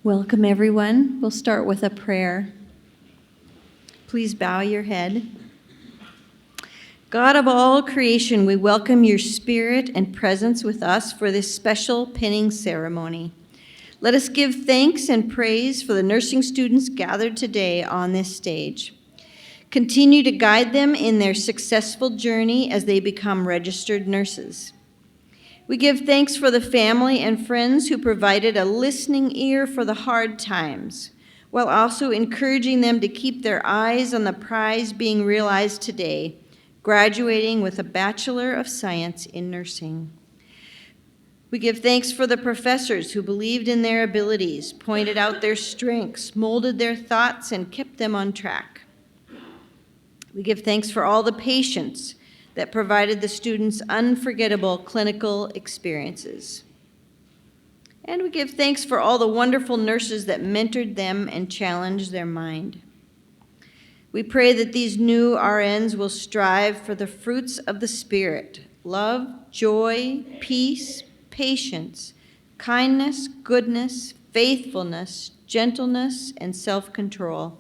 Welcome, everyone. We'll start with a prayer. Please bow your head. God of all creation, we welcome your spirit and presence with us for this special pinning ceremony. Let us give thanks and praise for the nursing students gathered today on this stage. Continue to guide them in their successful journey as they become registered nurses. We give thanks for the family and friends who provided a listening ear for the hard times, while also encouraging them to keep their eyes on the prize being realized today, graduating with a Bachelor of Science in Nursing. We give thanks for the professors who believed in their abilities, pointed out their strengths, molded their thoughts, and kept them on track. We give thanks for all the patients that provided the students unforgettable clinical experiences. And we give thanks for all the wonderful nurses that mentored them and challenged their mind. We pray that these new RNs will strive for the fruits of the Spirit: love, joy, peace, patience, kindness, goodness, faithfulness, gentleness, and self-control.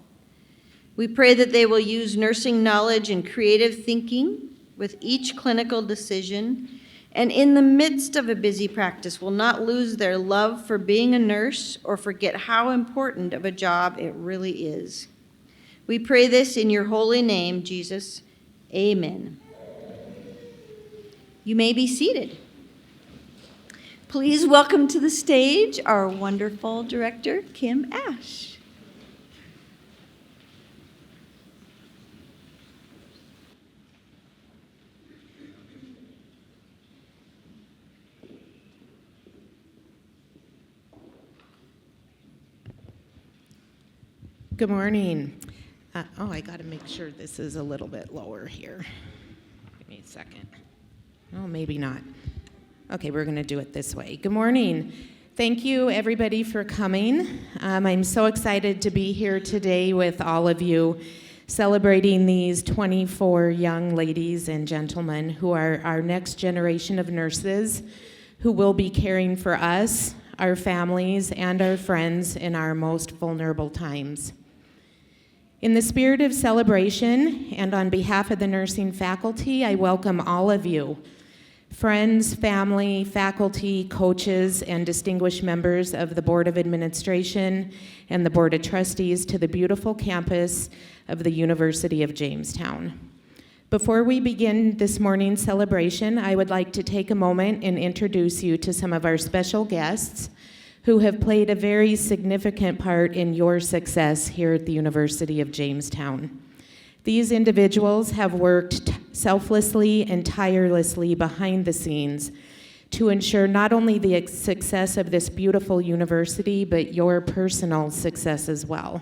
We pray that they will use nursing knowledge and creative thinking with each clinical decision, and in the midst of a busy practice will not lose their love for being a nurse or forget how important of a job it really is. We pray this in your holy name, Jesus. Amen. You may be seated. Please welcome to the stage our wonderful director, Kim Ash. Good morning. I got to make sure this is a little bit lower here. Give me a second. Oh, maybe not. Okay, we're going to do it this way. Good morning. Thank you, everybody, for coming. I'm so excited to be here today with all of you, celebrating these 24 young ladies and gentlemen who are our next generation of nurses who will be caring for us, our families, and our friends in our most vulnerable times. In the spirit of celebration, and on behalf of the nursing faculty, I welcome all of you, friends, family, faculty, coaches, and distinguished members of the Board of Administration and the Board of Trustees to the beautiful campus of the University of Jamestown. Before we begin this morning's celebration, I would like to take a moment and introduce you to some of our special guests who have played a very significant part in your success here at the University of Jamestown. These individuals have worked selflessly and tirelessly behind the scenes to ensure not only the success of this beautiful university, but your personal success as well.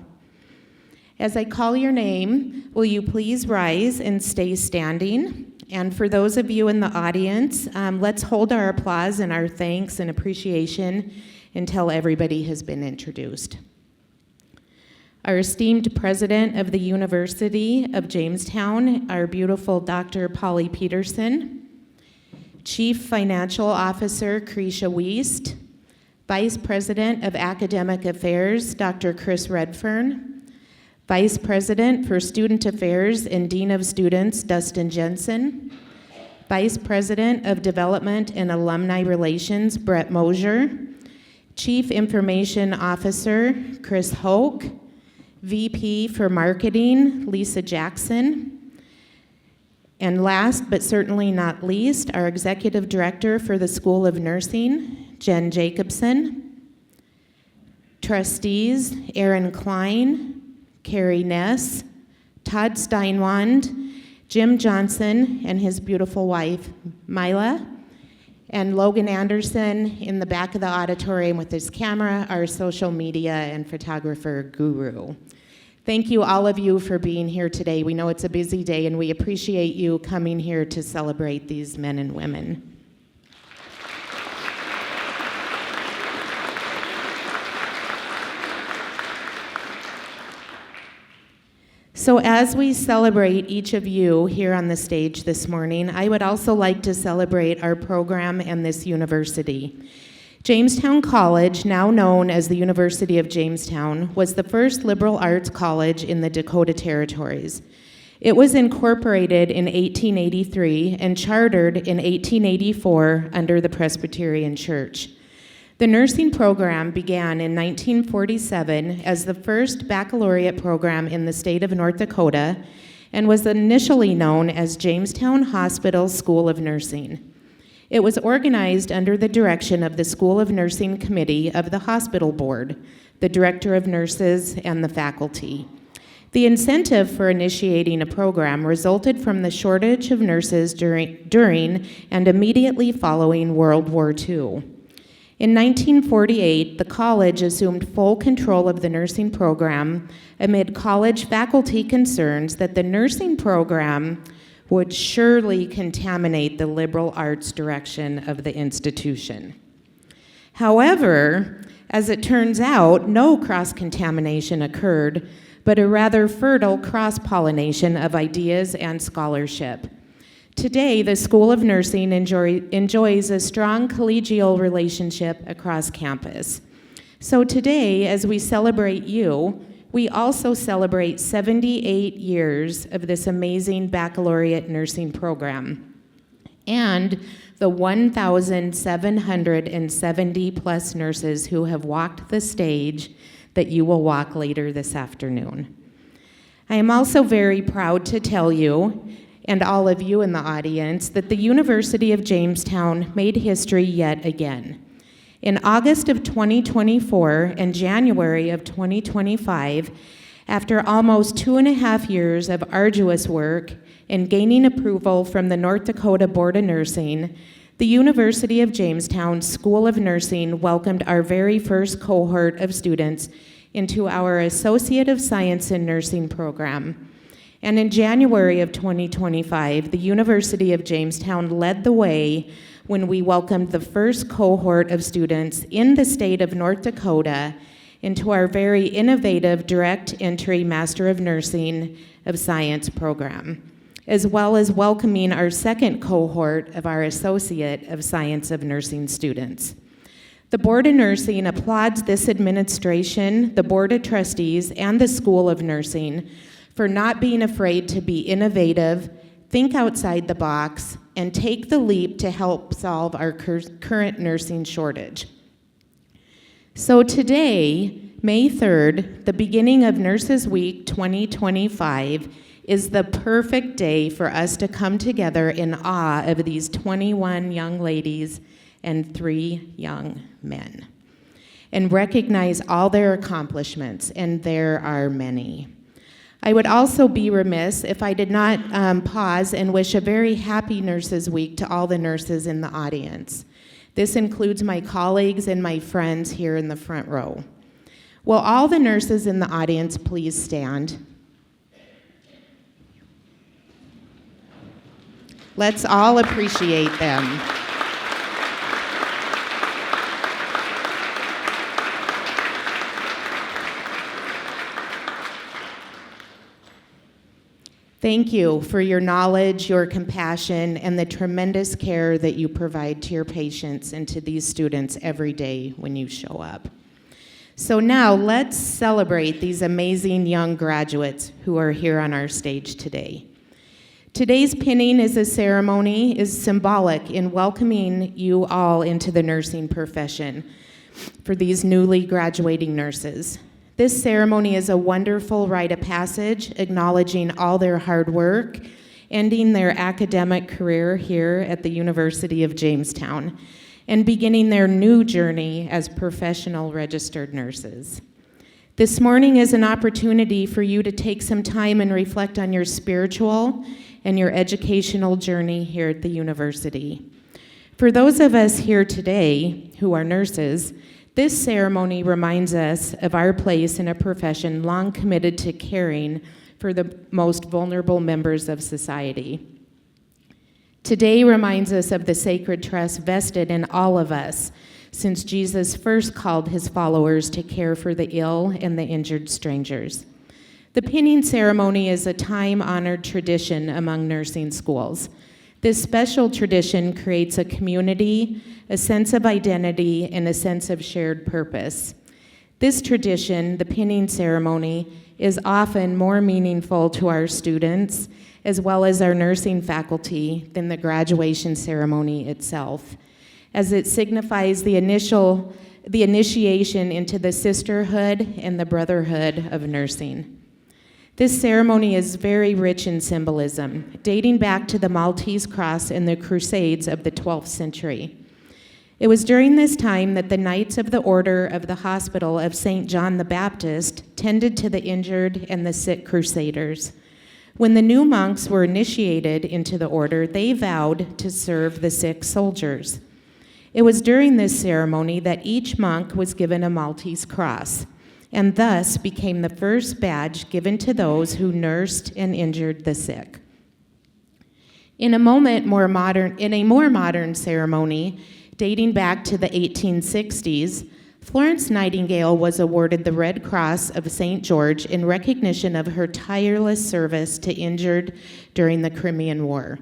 As I call your name, will you please rise and stay standing? And for those of you in the audience, let's hold our applause and our thanks and appreciation until everybody has been introduced. Our esteemed president of the University of Jamestown, our beautiful Dr. Polly Peterson, Chief Financial Officer Cretia Wiest, Vice President of Academic Affairs, Dr. Chris Redfern, Vice President for Student Affairs and Dean of Students, Dustin Jensen, Vice President of Development and Alumni Relations, Brett Mosier, Chief Information Officer, Chris Hoke, VP for Marketing, Lisa Jackson, and last but certainly not least, our Executive Director for the School of Nursing, Jen Jacobson, Trustees, Aaron Klein, Carrie Ness, Todd Steinwand, Jim Johnson, and his beautiful wife, Mila, and Logan Anderson in the back of the auditorium with his camera, our social media and photographer guru. Thank you, all of you, for being here today. We know it's a busy day, and we appreciate you coming here to celebrate these men and women. So as we celebrate each of you here on the stage this morning, I would also like to celebrate our program and this university. Jamestown College, now known as the University of Jamestown, was the first liberal arts college in the Dakota Territories. It was incorporated in 1883 and chartered in 1884 under the Presbyterian Church. The nursing program began in 1947 as the first baccalaureate program in the state of North Dakota and was initially known as Jamestown Hospital School of Nursing. It was organized under the direction of the School of Nursing Committee of the Hospital Board, the Director of Nurses, and the faculty. The incentive for initiating a program resulted from the shortage of nurses during and immediately following World War II. In 1948, the college assumed full control of the nursing program amid college faculty concerns that the nursing program would surely contaminate the liberal arts direction of the institution. However, as it turns out, no cross-contamination occurred, but a rather fertile cross-pollination of ideas and scholarship. Today, the School of Nursing enjoys a strong collegial relationship across campus. So today, as we celebrate you, we also celebrate 78 years of this amazing baccalaureate nursing program and the 1,770 plus nurses who have walked the stage that you will walk later this afternoon. I am also very proud to tell you, and all of you in the audience, that the University of Jamestown made history yet again. In August of 2024 and January of 2025, after almost 2.5 years of arduous work and gaining approval from the North Dakota Board of Nursing, the University of Jamestown School of Nursing welcomed our very first cohort of students into our Associate of Science in Nursing program. And in January of 2025, the University of Jamestown led the way when we welcomed the first cohort of students in the state of North Dakota into our very innovative direct entry Master of Nursing of Science program, as well as welcoming our second cohort of our Associate of Science of Nursing students. The Board of Nursing applauds this administration, the Board of Trustees, and the School of Nursing for not being afraid to be innovative, think outside the box, and take the leap to help solve our current nursing shortage. So today, May 3rd, the beginning of Nurses Week 2025, is the perfect day for us to come together in awe of these 21 young ladies and 3 young men, and recognize all their accomplishments, and there are many. I would also be remiss if I did not pause and wish a very happy Nurses Week to all the nurses in the audience. This includes my colleagues and my friends here in the front row. Will all the nurses in the audience please stand? Let's all appreciate them. Thank you for your knowledge, your compassion, and the tremendous care that you provide to your patients and to these students every day when you show up. So now let's celebrate these amazing young graduates who are here on our stage today. Today's pinning is symbolic in welcoming you all into the nursing profession for these newly graduating nurses. This ceremony is a wonderful rite of passage, acknowledging all their hard work, ending their academic career here at the University of Jamestown, and beginning their new journey as professional registered nurses. This morning is an opportunity for you to take some time and reflect on your spiritual and your educational journey here at the university. For those of us here today who are nurses, this ceremony reminds us of our place in a profession long committed to caring for the most vulnerable members of society. Today reminds us of the sacred trust vested in all of us since Jesus first called his followers to care for the ill and the injured strangers. The pinning ceremony is a time-honored tradition among nursing schools. This special tradition creates a community, a sense of identity, and a sense of shared purpose. This tradition, the pinning ceremony, is often more meaningful to our students as well as our nursing faculty than the graduation ceremony itself, as it signifies the initiation into the sisterhood and the brotherhood of nursing. This ceremony is very rich in symbolism, dating back to the Maltese cross and the Crusades of the 12th century. It was during this time that the Knights of the Order of the Hospital of St. John the Baptist tended to the injured and the sick crusaders. When the new monks were initiated into the order, they vowed to serve the sick soldiers. It was during this ceremony that each monk was given a Maltese cross, and thus became the first badge given to those who nursed and injured the sick. In a more modern ceremony, dating back to the 1860s, Florence Nightingale was awarded the Red Cross of St. George in recognition of her tireless service to injured during the Crimean War.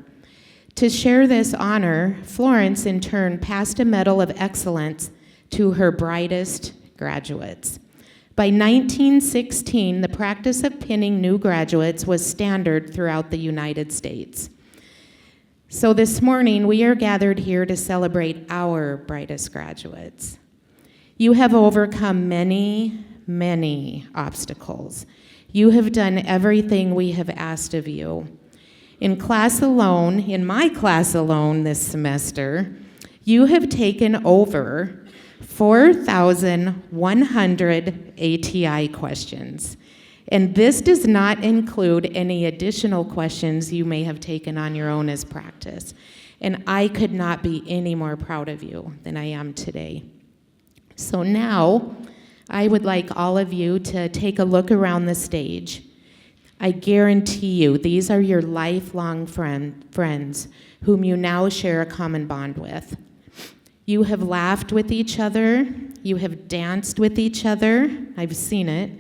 To share this honor, Florence in turn passed a Medal of Excellence to her brightest graduates. By 1916, the practice of pinning new graduates was standard throughout the United States. So this morning, we are gathered here to celebrate our brightest graduates. You have overcome many, many obstacles. You have done everything we have asked of you. In my class alone this semester, you have taken over 4,100 ATI questions. And this does not include any additional questions you may have taken on your own as practice. And I could not be any more proud of you than I am today. So now, I would like all of you to take a look around the stage. I guarantee you, these are your lifelong friends whom you now share a common bond with. You have laughed with each other. You have danced with each other. I've seen it.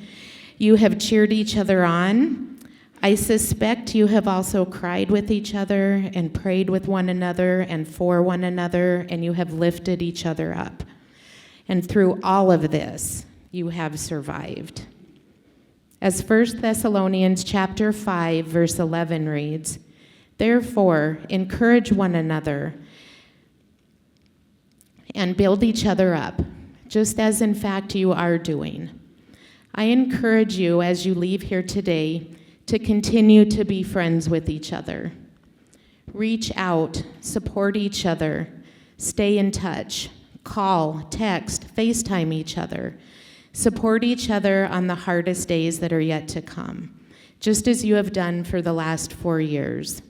You have cheered each other on. I suspect you have also cried with each other and prayed with one another and for one another, and you have lifted each other up. And through all of this, you have survived. As 1 Thessalonians chapter 5, verse 11 reads, "Therefore, encourage one another and build each other up, just as in fact you are doing. I encourage you as you leave here today to continue to be friends with each other. Reach out, support each other, stay in touch, call, text, FaceTime each other. Support each other on the hardest days that are yet to come, just as you have done for the last 4 years.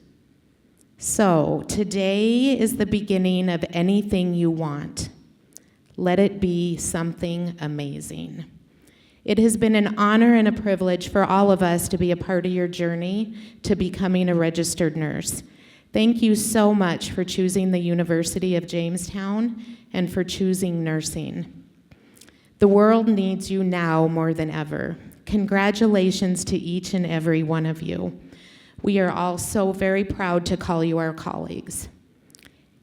So, today is the beginning of anything you want. Let it be something amazing. It has been an honor and a privilege for all of us to be a part of your journey to becoming a registered nurse. Thank you so much for choosing the University of Jamestown and for choosing nursing. The world needs you now more than ever. Congratulations to each and every one of you. We are all so very proud to call you our colleagues.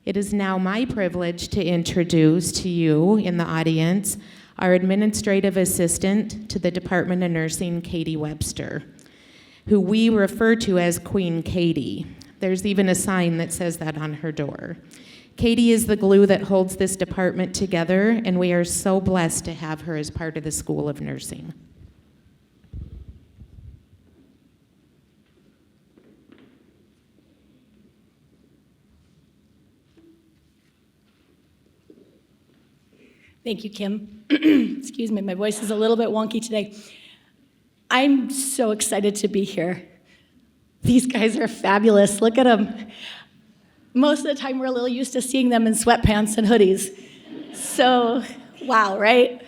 It is now my privilege to introduce to you in the audience our administrative assistant to the Department of Nursing, Katie Webster, who we refer to as Queen Katie. There's even a sign that says that on her door. Katie is the glue that holds this department together, and we are so blessed to have her as part of the School of Nursing. Thank you, Kim. Excuse me, my voice is a little bit wonky today. I'm so excited to be here. These guys are fabulous. Look at them. Most of the time, we're a little used to seeing them in sweatpants and hoodies. So, wow, right?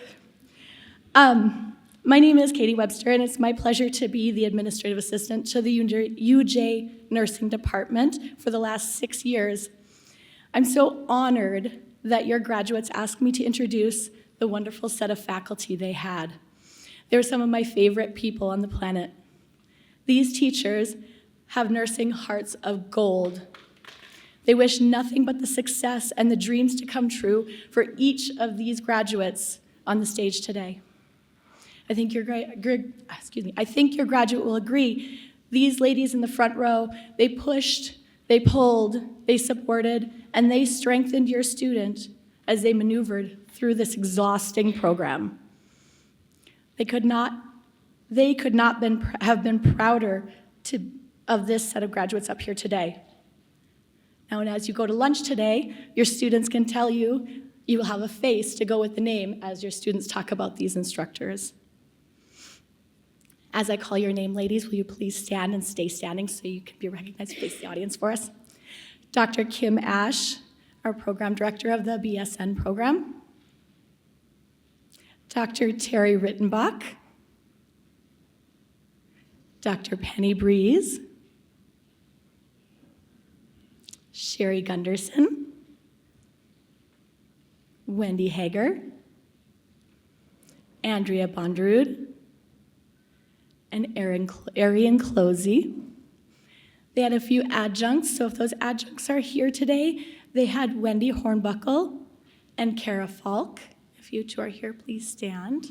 My name is Katie Webster, and it's my pleasure to be the administrative assistant to the UJ Nursing Department for the last 6 years. I'm so honored that your graduates asked me to introduce the wonderful set of faculty they had. They're some of my favorite people on the planet. These teachers have nursing hearts of gold. They wish nothing but the success and the dreams to come true for each of these graduates on the stage today. I think your graduate will agree. These ladies in the front row, they pushed, they pulled, they supported, and they strengthened your student as they maneuvered through this exhausting program. They could not have been prouder of this set of graduates up here today. Now, and as you go to lunch today, your students can tell you, you will have a face to go with the name as your students talk about these instructors. As I call your name, ladies, will you please stand and stay standing so you can be recognized? Face the audience for us. Dr. Kim Ash, our program director of the BSN program. Dr. Terry Rittenbach. Dr. Penny Breeze. Sherry Gunderson. Wendy Hager. Andrea Bonderud. And Arian Closey. They had a few adjuncts, so if those adjuncts are here today, they had Wendy Hornbuckle and Kara Falk. If you two are here, please stand.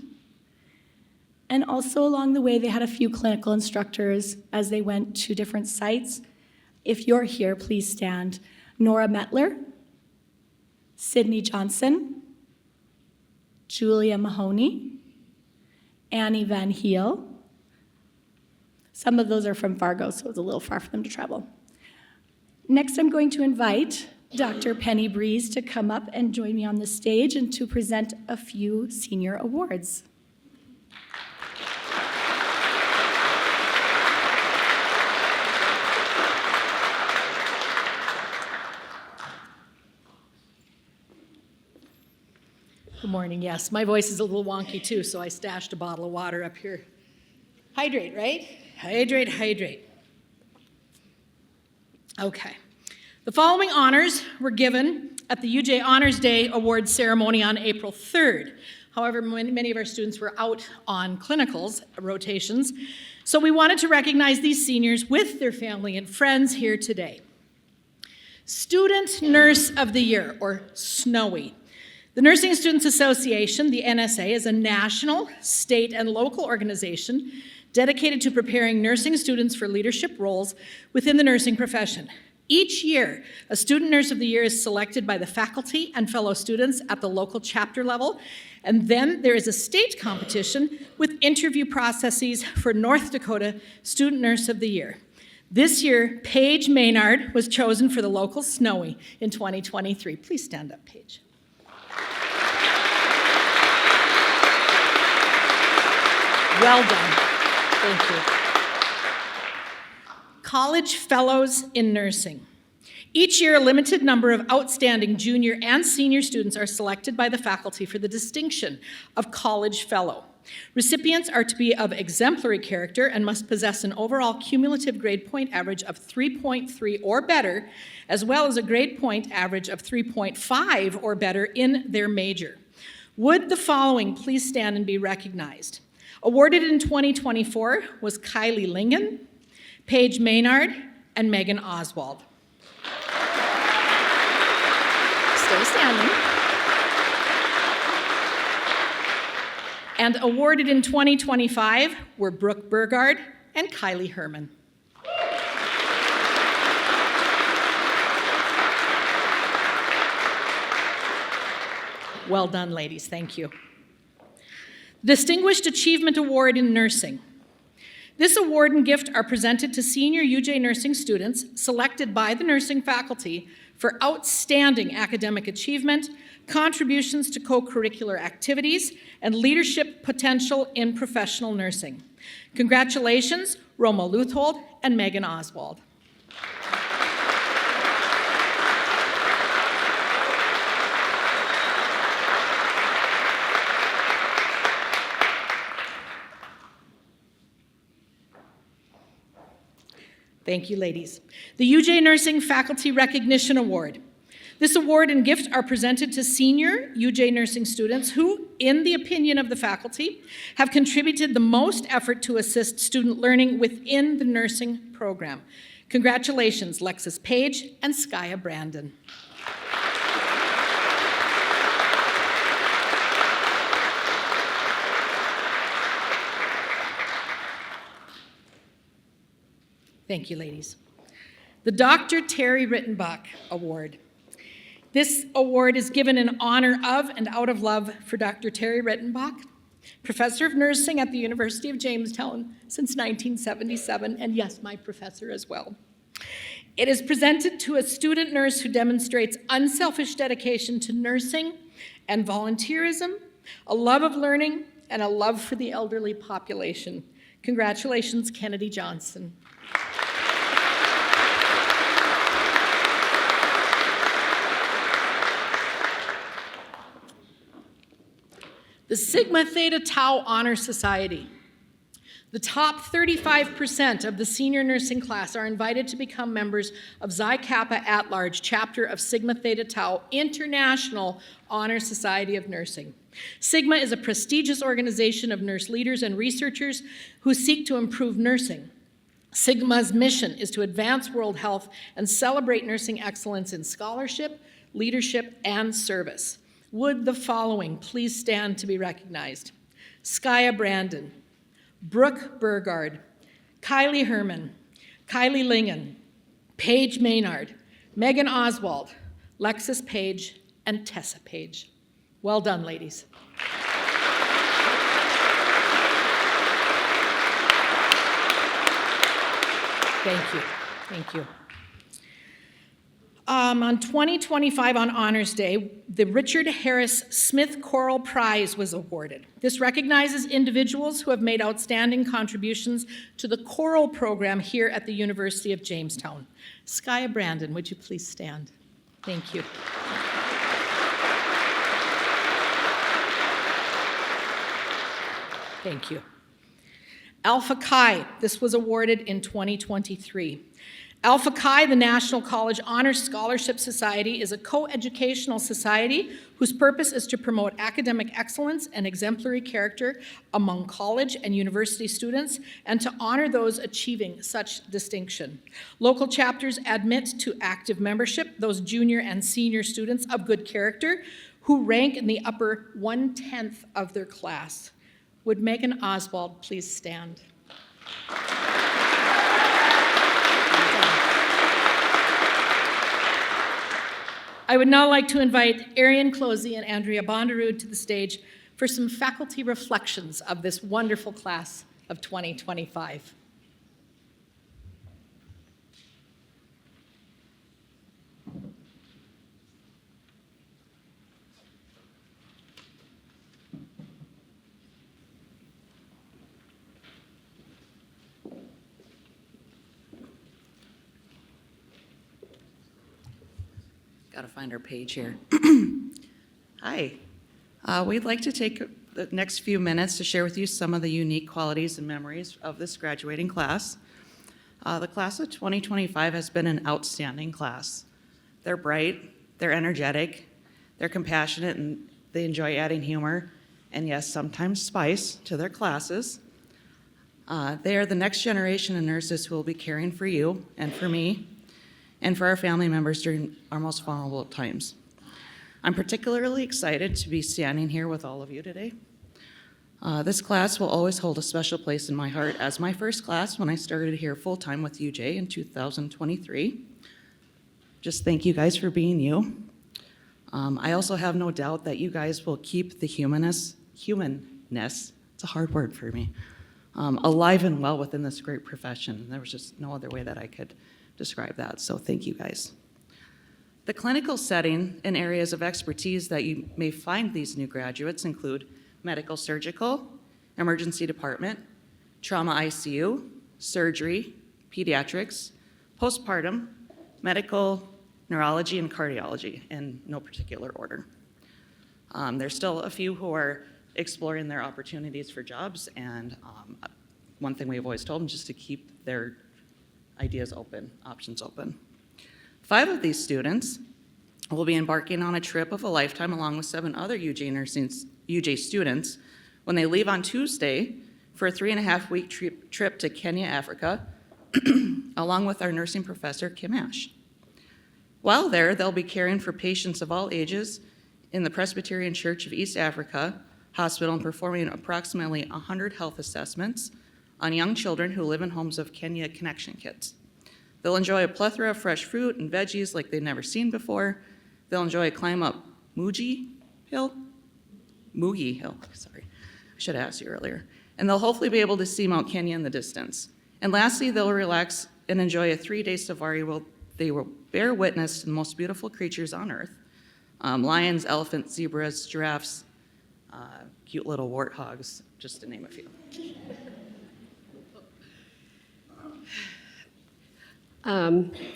And also along the way, they had a few clinical instructors as they went to different sites. If you're here, please stand. Nora Metler, Sydney Johnson, Julia Mahoney, Annie Van Heel. Some of those are from Fargo, so it's a little far for them to travel. Next, I'm going to invite Dr. Penny Breeze to come up and join me on the stage and to present a few senior awards. Good morning. Yes, my voice is a little wonky too, so I stashed a bottle of water up here. Hydrate, right? Hydrate, hydrate. Okay. The following honors were given at the UJ Honors Day Award ceremony on April 3rd. However, many of our students were out on clinicals, rotations, so we wanted to recognize these seniors with their family and friends here today. Student Nurse of the Year, or SNOWY. The Nursing Students Association, the NSA, is a national, state, and local organization dedicated to preparing nursing students for leadership roles within the nursing profession. Each year, a Student Nurse of the Year is selected by the faculty and fellow students at the local chapter level, and then there is a state competition with interview processes for North Dakota Student Nurse of the Year. This year, Paige Maynard was chosen for the local SNOWY in 2023. Please stand up, Paige. Well done. Thank you. College Fellows in Nursing. Each year, a limited number of outstanding junior and senior students are selected by the faculty for the distinction of College Fellow. Recipients are to be of exemplary character and must possess an overall cumulative grade point average of 3.3 or better, as well as a grade point average of 3.5 or better in their major. Would the following please stand and be recognized? Awarded in 2024 was Kylie Lingen, Paige Maynard, and Megan Oswald. Stay standing. And awarded in 2025 were Brooke Burgard and Kylie Herman. Well done, ladies. Thank you. Distinguished Achievement Award in Nursing. This award and gift are presented to senior UJ nursing students selected by the nursing faculty for outstanding academic achievement, contributions to co-curricular activities, and leadership potential in professional nursing. Congratulations, Roma Luthold and Megan Oswald. Thank you, ladies. The UJ Nursing Faculty Recognition Award. This award and gift are presented to senior UJ nursing students who, in the opinion of the faculty, have contributed the most effort to assist student learning within the nursing program. Congratulations, Lexus Page and Skya Brandon. Thank you, ladies. The Dr. Terry Rittenbach Award. This award is given in honor of and out of love for Dr. Terry Rittenbach, professor of nursing at the University of Jamestown since 1977, and yes, my professor as well. It is presented to a student nurse who demonstrates unselfish dedication to nursing and volunteerism, a love of learning, and a love for the elderly population. Congratulations, Kennedy Johnson. The Sigma Theta Tau Honor Society. The top 35% of the senior nursing class are invited to become members of Xi Kappa at-large chapter of Sigma Theta Tau International Honor Society of Nursing. Sigma is a prestigious organization of nurse leaders and researchers who seek to improve nursing. Sigma's mission is to advance world health and celebrate nursing excellence in scholarship, leadership, and service. Would the following please stand to be recognized? Skya Brandon, Brooke Burgard, Kylie Herman, Kylie Lingen, Paige Maynard, Megan Oswald, Lexus Page, and Tessa Page. Well done, ladies. Thank you. Thank you. On 2025 on Honors Day, the Richard Harris Smith Choral Prize was awarded. This recognizes individuals who have made outstanding contributions to the choral program here at the University of Jamestown. Skya Brandon, would you please stand? Thank you. Thank you. Alpha Chi, this was awarded in 2023. Alpha Chi, the National College Honor Scholarship Society, is a co-educational society whose purpose is to promote academic excellence and exemplary character among college and university students and to honor those achieving such distinction. Local chapters admit to active membership those junior and senior students of good character who rank in the upper 1/10 of their class. Would Megan Oswald please stand? I would now like to invite Arian Closey and Andrea Bondarud to the stage for some faculty reflections of this wonderful class of 2025. Got to find our page here. Hi. We'd like to take the next few minutes to share with you some of the unique qualities and memories of this graduating class. The class of 2025 has been an outstanding class. They're bright, they're energetic, they're compassionate, and they enjoy adding humor, and yes, sometimes spice to their classes. They are the next generation of nurses who will be caring for you and for me, and for our family members during our most vulnerable times. I'm particularly excited to be standing here with all of you today. This class will always hold a special place in my heart as my first class when I started here full-time with UJ in 2023. Just thank you guys for being you. I also have no doubt that you guys will keep the humanness, it's a hard word for me, alive and well within this great profession. There was just no other way that I could describe that, so thank you guys. The clinical setting and areas of expertise that you may find these new graduates include medical surgical, emergency department, trauma ICU, surgery, pediatrics, postpartum, medical, neurology, and cardiology in no particular order. There's still a few who are exploring their opportunities for jobs, and one thing we've always told them is just to keep their ideas open, options open. 5 of these students will be embarking on a trip of a lifetime along with 7 other UJ students when they leave on Tuesday for a 3.5-week trip to Kenya, Africa, along with our nursing professor, Kim Ash. While there, they'll be caring for patients of all ages in the Presbyterian Church of East Africa Hospital and performing approximately 100 health assessments on young children who live in homes of Kenya Connection Kids. They'll enjoy a plethora of fresh fruit and veggies like they've never seen before. They'll enjoy a climb up Moogie Hill, sorry. I should have asked you earlier. And they'll hopefully be able to see Mount Kenya in the distance. And lastly, they'll relax and enjoy a 3-day safari where they will bear witness to the most beautiful creatures on earth. Lions, elephants, zebras, giraffes, cute little warthogs, just to name a few.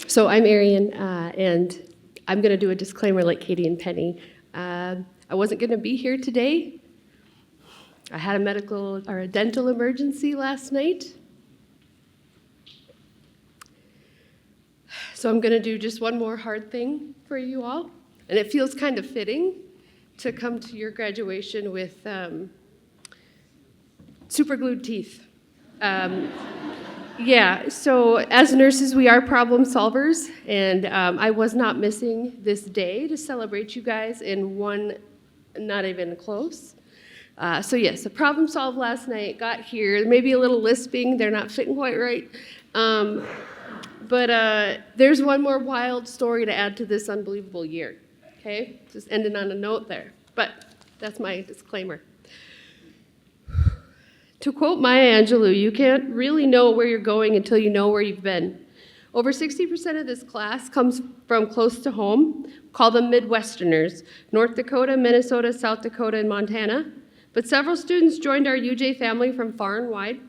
So I'm Arian, and I'm going to do a disclaimer like Katie and Penny. I wasn't going to be here today. I had a medical or a dental emergency last night. So I'm going to do just one more hard thing for you all. And it feels kind of fitting to come to your graduation with super glued teeth. Yeah, so as nurses, we are problem solvers, and I was not missing this day to celebrate you guys in one, not even close. So yes, a problem solved last night, got here, maybe a little lisping, they're not fitting quite right. But there's one more wild story to add to this unbelievable year, okay? Just ending on a note there, but that's my disclaimer. To quote Maya Angelou, you can't really know where you're going until you know where you've been. Over 60% of this class comes from close to home. Call them Midwesterners, North Dakota, Minnesota, South Dakota, and Montana. But several students joined our UJ family from far and wide.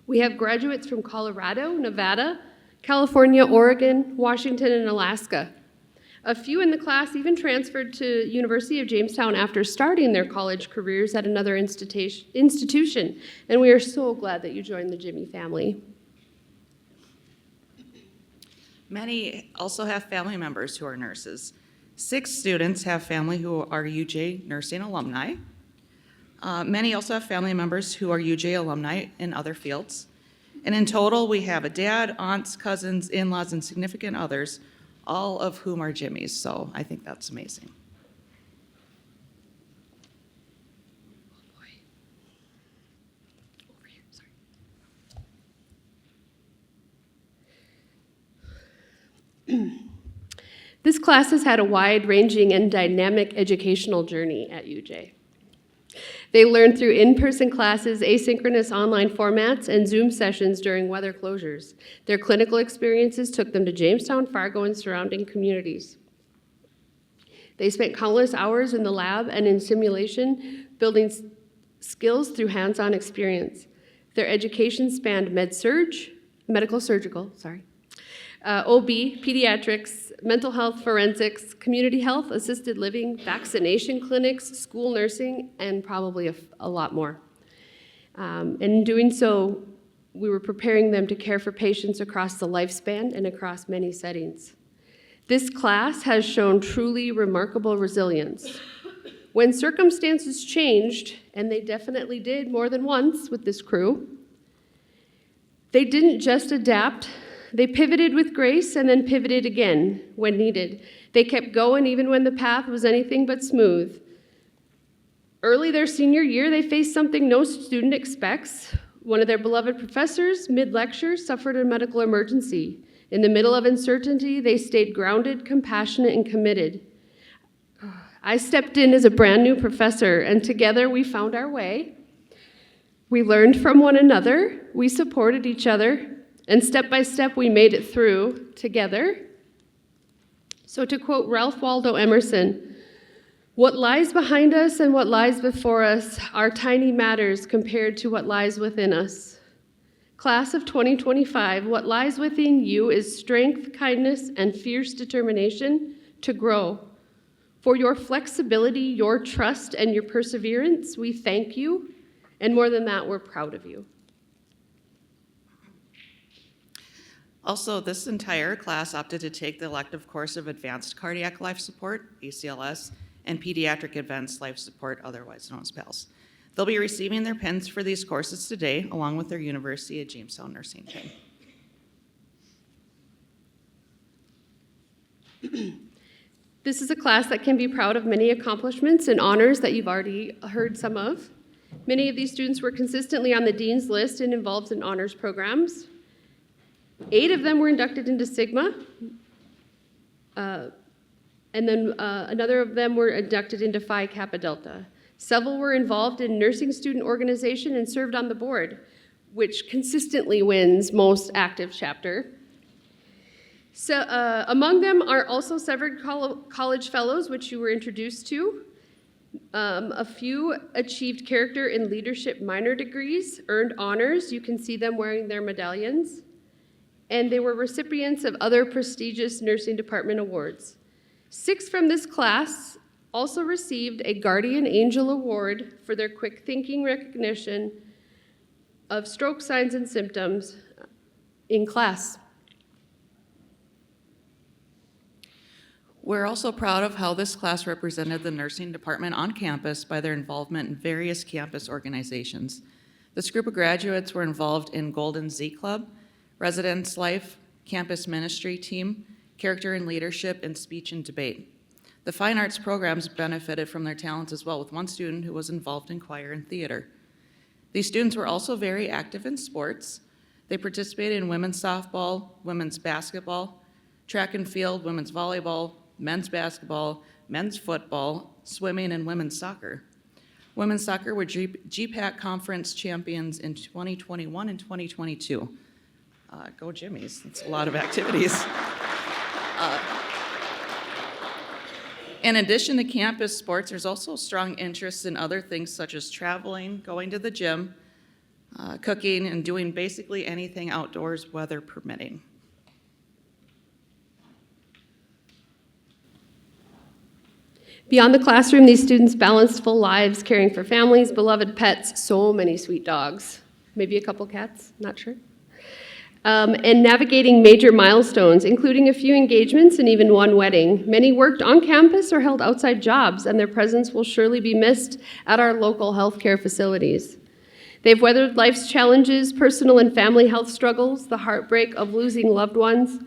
We have graduates from Colorado, Nevada, California, Oregon, Washington, and Alaska. A few in the class even transferred to University of Jamestown after starting their college careers at another institution, and we are so glad that you joined the Jimmy family. Many also have family members who are nurses. 6 students have family who are UJ nursing alumni. Many also have family members who are UJ alumni in other fields. And in total, we have a dad, aunts, cousins, in-laws, and significant others, all of whom are Jimmys, so I think that's amazing. Oh boy. Over here, sorry. This class has had a wide-ranging and dynamic educational journey at UJ. They learned through in-person classes, asynchronous online formats, and Zoom sessions during weather closures. Their clinical experiences took them to Jamestown, Fargo, and surrounding communities. They spent countless hours in the lab and in simulation, building skills through hands-on experience. Their education spanned medical surgical, OB, pediatrics, mental health, forensics, community health, assisted living, vaccination clinics, school nursing, and probably a lot more. And in doing so, we were preparing them to care for patients across the lifespan and across many settings. This class has shown truly remarkable resilience. When circumstances changed, and they definitely did more than once with this crew, they didn't just adapt. They pivoted with grace and then pivoted again when needed. They kept going even when the path was anything but smooth. Early their senior year, they faced something no student expects. One of their beloved professors, mid-lecture, suffered a medical emergency. In the middle of uncertainty, they stayed grounded, compassionate, and committed. I stepped in as a brand new professor, and together we found our way. We learned from one another, we supported each other, and step by step, we made it through together. So to quote Ralph Waldo Emerson, what lies behind us and what lies before us are tiny matters compared to what lies within us. Class of 2025, what lies within you is strength, kindness, and fierce determination to grow. For your flexibility, your trust, and your perseverance, we thank you. And more than that, we're proud of you. Also, this entire class opted to take the elective course of Advanced Cardiac Life Support, ACLS, and Pediatric Advanced Life Support, otherwise known as PALS. They'll be receiving their pins for these courses today, along with their University of Jamestown nursing pin. This is a class that can be proud of many accomplishments and honors that you've already heard some of. Many of these students were consistently on the dean's list and involved in honors programs. 8 of them were inducted into Sigma, and then another of them were inducted into Phi Kappa Delta. Several were involved in nursing student organization and served on the board, which consistently wins most active chapter. So among them are also severed college fellows, which you were introduced to. A few achieved character and leadership minor degrees, earned honors. You can see them wearing their medallions. And they were recipients of other prestigious nursing department awards. 6 from this class also received a Guardian Angel Award for their quick thinking recognition of stroke signs and symptoms in class. We're also proud of how this class represented the nursing department on campus by their involvement in various campus organizations. This group of graduates were involved in Golden Z Club, Residence Life, Campus Ministry Team, Character and Leadership, and Speech and Debate. The fine arts programs benefited from their talents as well, with one student who was involved in choir and theater. These students were also very active in sports. They participated in women's softball, women's basketball, track and field, women's volleyball, men's basketball, men's football, swimming, and women's soccer. Women's soccer were GPAC conference champions in 2021 and 2022. Go Jimmies, that's a lot of activities. In addition to campus sports, there's also strong interest in other things such as traveling, going to the gym, cooking, and doing basically anything outdoors, weather permitting. Beyond the classroom, these students balanced full lives, caring for families, beloved pets, so many sweet dogs, maybe a couple cats, not sure, and navigating major milestones, including a few engagements and even one wedding. Many worked on campus or held outside jobs, and their presence will surely be missed at our local healthcare facilities. They've weathered life's challenges, personal and family health struggles, the heartbreak of losing loved ones,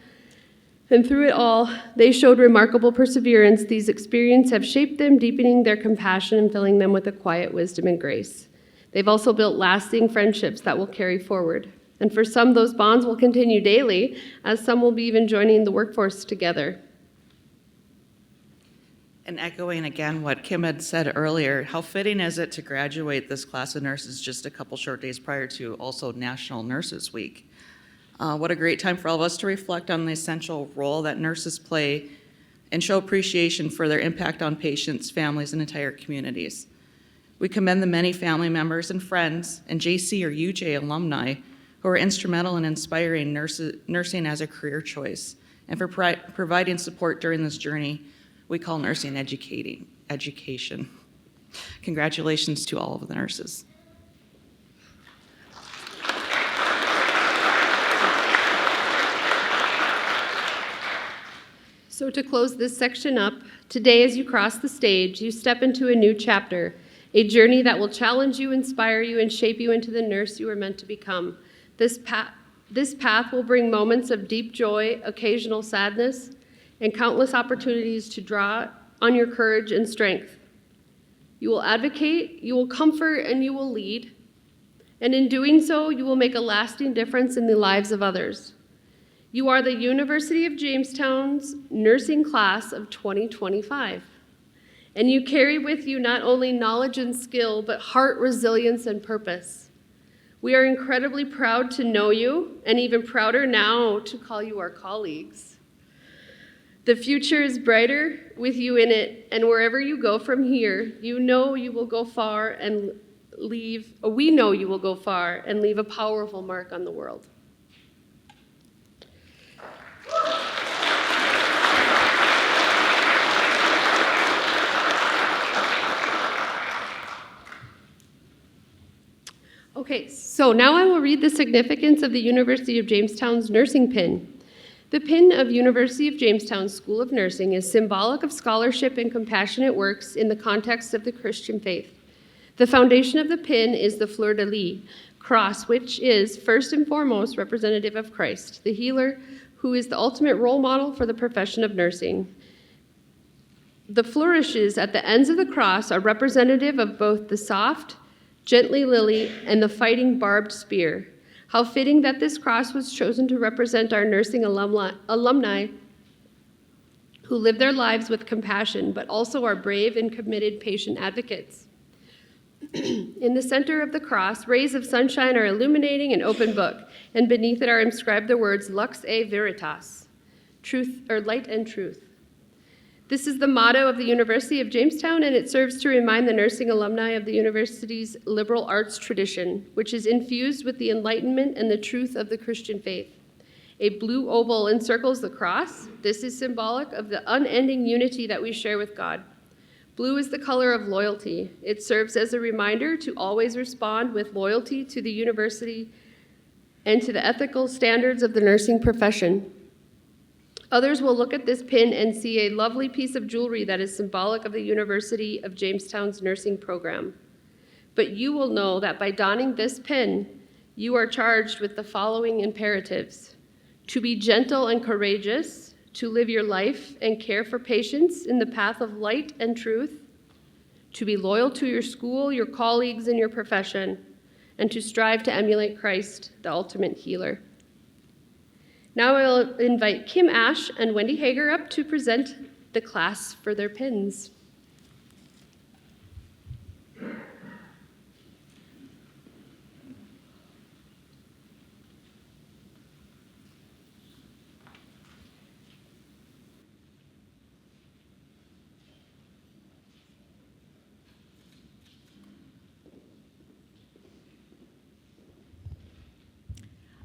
and through it all, they showed remarkable perseverance. These experiences have shaped them, deepening their compassion and filling them with a quiet wisdom and grace. They've also built lasting friendships that will carry forward. And for some, those bonds will continue daily, as some will be even joining the workforce together. And echoing again what Kim had said earlier, how fitting is it to graduate this class of nurses just a couple short days prior to also National Nurses Week? What a great time for all of us to reflect on the essential role that nurses play and show appreciation for their impact on patients, families, and entire communities. We commend the many family members and friends and JC or UJ alumni who are instrumental in inspiring nursing as a career choice and for providing support during this journey we call nursing education. Congratulations to all of the nurses. So to close this section up, today as you cross the stage, you step into a new chapter, a journey that will challenge you, inspire you, and shape you into the nurse you were meant to become. This path will bring moments of deep joy, occasional sadness, and countless opportunities to draw on your courage and strength. You will advocate, you will comfort, and you will lead. And in doing so, you will make a lasting difference in the lives of others. You are the University of Jamestown's nursing class of 2025. And you carry with you not only knowledge and skill, but heart, resilience, and purpose. We are incredibly proud to know you, and even prouder now to call you our colleagues. The future is brighter with you in it, and wherever you go from here, you know you will go far and we know you will go far and leave a powerful mark on the world. Okay, so now I will read the significance of the University of Jamestown's nursing pin. The pin of University of Jamestown School of Nursing is symbolic of scholarship and compassionate works in the context of the Christian faith. The foundation of the pin is the fleur-de-lis cross, which is first and foremost representative of Christ, the healer who is the ultimate role model for the profession of nursing. The flourishes at the ends of the cross are representative of both the soft, gently lily and the fighting barbed spear. How fitting that this cross was chosen to represent our nursing alumni who live their lives with compassion, but also are brave and committed patient advocates. In the center of the cross, rays of sunshine are illuminating an open book, and beneath it are inscribed the words Lux e Veritas, truth or light and truth. This is the motto of the University of Jamestown, and it serves to remind the nursing alumni of the university's liberal arts tradition, which is infused with the enlightenment and the truth of the Christian faith. A blue oval encircles the cross. This is symbolic of the unending unity that we share with God. Blue is the color of loyalty. It serves as a reminder to always respond with loyalty to the university and to the ethical standards of the nursing profession. Others will look at this pin and see a lovely piece of jewelry that is symbolic of the University of Jamestown's nursing program. But you will know that by donning this pin, you are charged with the following imperatives: to be gentle and courageous, to live your life and care for patients in the path of light and truth, to be loyal to your school, your colleagues, and your profession, and to strive to emulate Christ, the ultimate healer. Now I will invite Kim Ash and Wendy Hager up to present the class for their pins.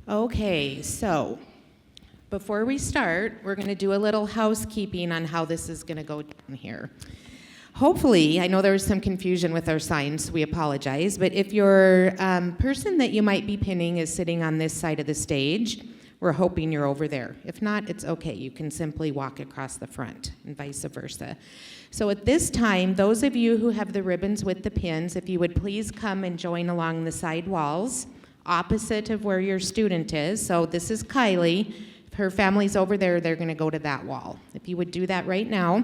Okay, so before we start, we're going to do a little housekeeping on how this is going to go down here. Hopefully, I know there was some confusion with our signs, we apologize, but if your person that you might be pinning is sitting on this side of the stage, we're hoping you're over there. If not, it's okay. You can simply walk across the front and vice versa. So at this time, those of you who have the ribbons with the pins, if you would please come and join along the side walls opposite of where your student is. So this is Kylie. If her family's over there, they're going to go to that wall. If you would do that right now.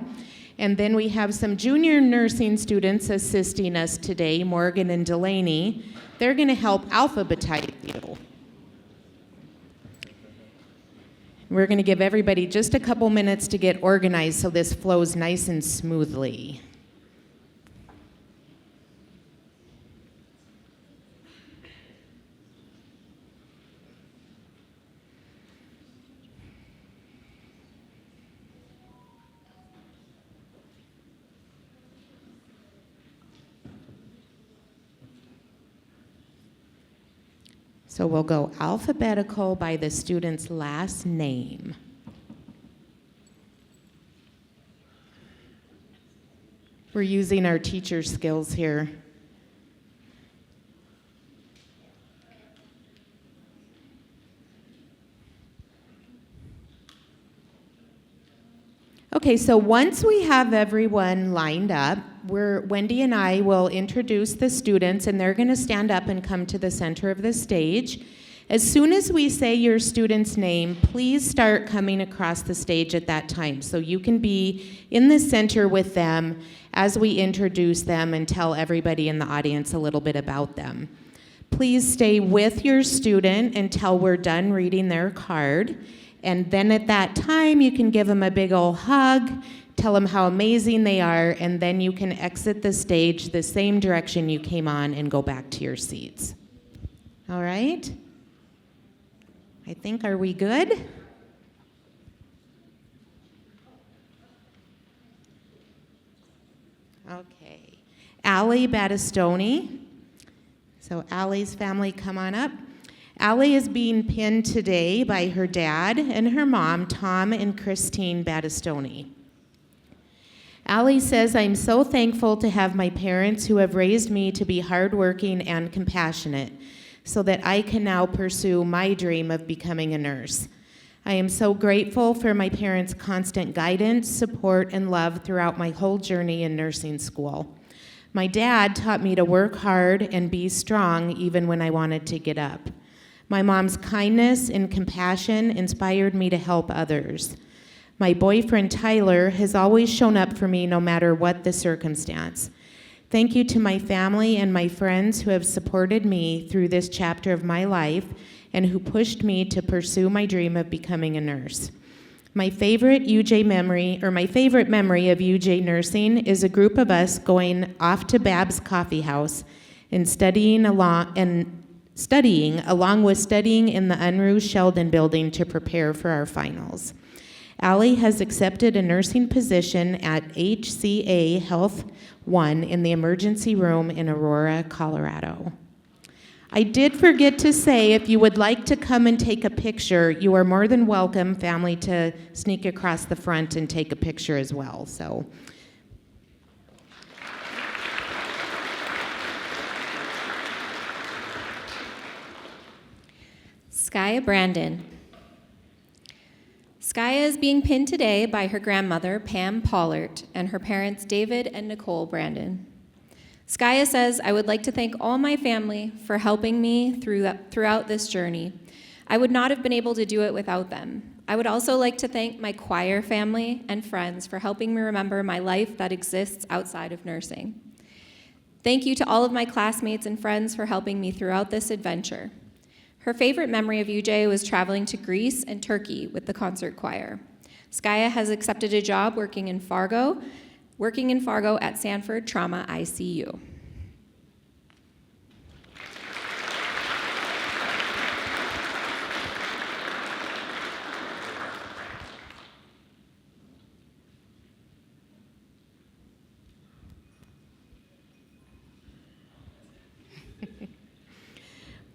And then we have some junior nursing students assisting us today, Morgan and Delaney. They're going to help alphabetize you. We're going to give everybody just a couple minutes to get organized so this flows nice and smoothly. So we'll go alphabetical by the student's last name. We're using our teacher skills here. Okay, so once we have everyone lined up, Wendy and I will introduce the students, and they're going to stand up and come to the center of the stage. As soon as we say your student's name, please start coming across the stage at that time so you can be in the center with them as we introduce them and tell everybody in the audience a little bit about them. Please stay with your student until we're done reading their card. And then at that time, you can give them a big old hug, tell them how amazing they are, and then you can exit the stage the same direction you came on and go back to your seats. All right? I think, are we good? Okay. Allie Battistoni. So Allie's family, come on up. Allie is being pinned today by her dad and her mom, Tom and Christine Battistoni. Allie says, I'm so thankful to have my parents who have raised me to be hardworking and compassionate so that I can now pursue my dream of becoming a nurse. I am so grateful for my parents' constant guidance, support, and love throughout my whole journey in nursing school. My dad taught me to work hard and be strong even when I wanted to get up. My mom's kindness and compassion inspired me to help others. My boyfriend, Tyler, has always shown up for me no matter what the circumstance. Thank you to my family and my friends who have supported me through this chapter of my life and who pushed me to pursue my dream of becoming a nurse. My favorite memory of UJ nursing is a group of us going off to Bab's Coffee House and studying along with studying in the Unruh Sheldon building to prepare for our finals. Allie has accepted a nursing position at HCA Health 1 in the emergency room in Aurora, Colorado. I did forget to say, if you would like to come and take a picture, you are more than welcome, family, to sneak across the front and take a picture as well. So, Skya Brandon. Skya is being pinned today by her grandmother, Pam Pollard, and her parents, David and Nicole Brandon. Skya says, I would like to thank all my family for helping me throughout this journey. I would not have been able to do it without them. I would also like to thank my choir family and friends for helping me remember my life that exists outside of nursing. Thank you to all of my classmates and friends for helping me throughout this adventure. Her favorite memory of UJ was traveling to Greece and Turkey with the concert choir. Skya has accepted a job working in Fargo at Sanford Trauma ICU.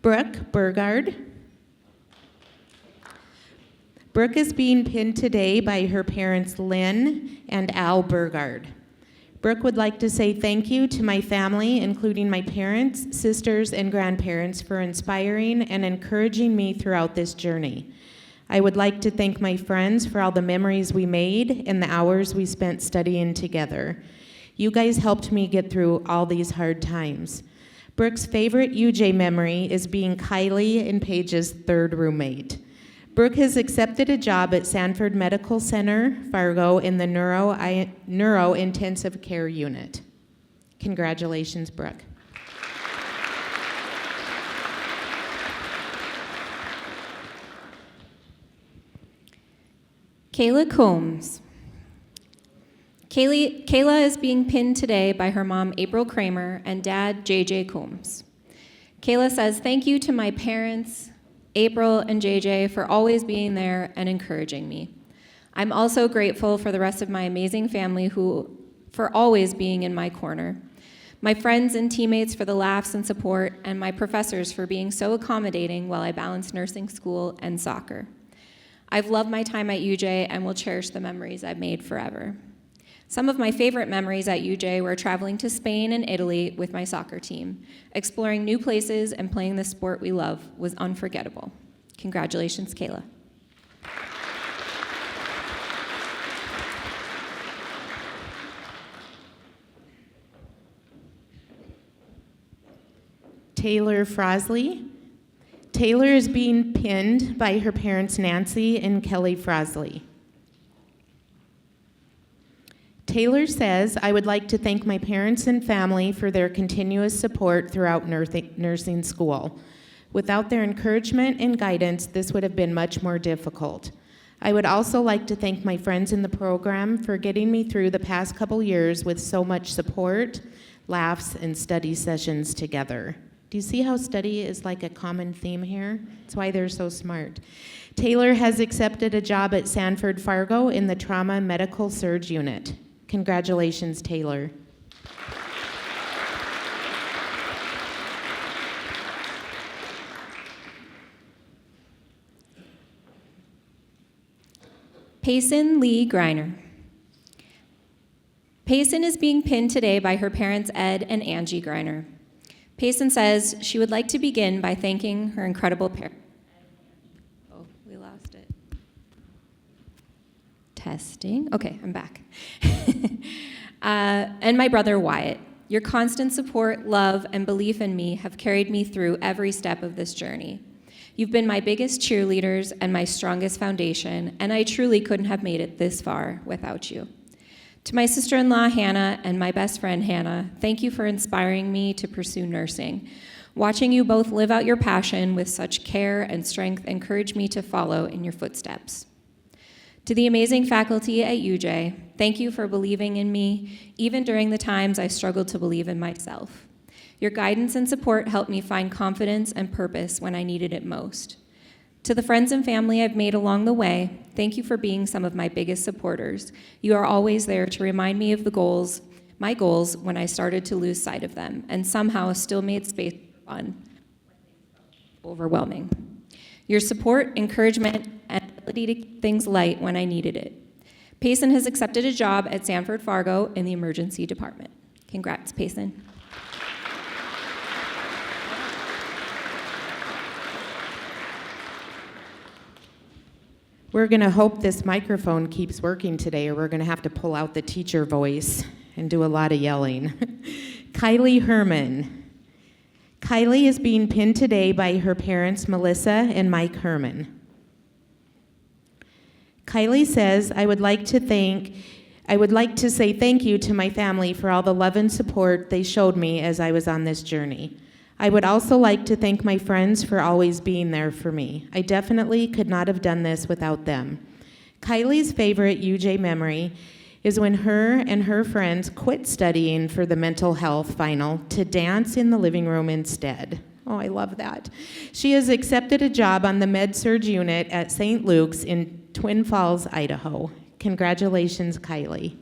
Brooke Burgard. Brooke is being pinned today by her parents Lynn and Al Burgard. Brooke would like to say thank you to my family, including my parents, sisters, and grandparents, for inspiring and encouraging me throughout this journey. I would like to thank my friends for all the memories we made and the hours we spent studying together. You guys helped me get through all these hard times. Brooke's favorite UJ memory is being Kylie and Paige's third roommate. Brooke has accepted a job at Sanford Medical Center, Fargo, in the neuro intensive care unit. Congratulations, Brooke. Kayla Combs. Kayla is being pinned today by her mom, April Kramer, and dad, JJ Combs. Kayla says, thank you to my parents, April and JJ, for always being there and encouraging me. I'm also grateful for the rest of my amazing family for always being in my corner. My friends and teammates for the laughs and support, and my professors for being so accommodating while I balance nursing school and soccer. I've loved my time at UJ and will cherish the memories I've made forever. Some of my favorite memories at UJ were traveling to Spain and Italy with my soccer team. Exploring new places and playing the sport we love was unforgettable. Congratulations, Kayla. Taylor Frosley. Taylor is being pinned by her parents Nancy and Kelly Frosley. Taylor says, I would like to thank my parents and family for their continuous support throughout nursing school. Without their encouragement and guidance, this would have been much more difficult. I would also like to thank my friends in the program for getting me through the past couple years with so much support, laughs, and study sessions together. Do you see how study is like a common theme here? That's why they're so smart. Taylor has accepted a job at Sanford Fargo in the Trauma Medical Surge Unit. Congratulations, Taylor. Payson Lee Griner. Payson is being pinned today by her parents Ed and Angie Griner. Payson says she would like to begin by thanking her incredible parents. Oh, we lost it. Testing. Okay, I'm back. And my brother Wyatt. Your constant support, love, and belief in me have carried me through every step of this journey. You've been my biggest cheerleaders and my strongest foundation, and I truly couldn't have made it this far without you. To my sister-in-law, Hannah, and my best friend, Hannah, thank you for inspiring me to pursue nursing. Watching you both live out your passion with such care and strength encouraged me to follow in your footsteps. To the amazing faculty at UJ, thank you for believing in me, even during the times I struggled to believe in myself. Your guidance and support helped me find confidence and purpose when I needed it most. To the friends and family I've made along the way, thank you for being some of my biggest supporters. You are always there to remind me of my goals when I started to lose sight of them, and somehow still made space for fun. Overwhelming. Your support, encouragement, and ability to keep things light when I needed it. Payson has accepted a job at Sanford Fargo in the emergency department. Congrats, Payson. We're going to hope this microphone keeps working today, or we're going to have to pull out the teacher voice and do a lot of yelling. Kylie Herman. Kylie is being pinned today by her parents, Melissa and Mike Herman. Kylie says, I would like to say thank you to my family for all the love and support they showed me as I was on this journey. I would also like to thank my friends for always being there for me. I definitely could not have done this without them. Kylie's favorite UJ memory is when her and her friends quit studying for the mental health final to dance in the living room instead. Oh, I love that. She has accepted a job on the Med-Surg unit at St. Luke's in Twin Falls, Idaho. Congratulations, Kylie.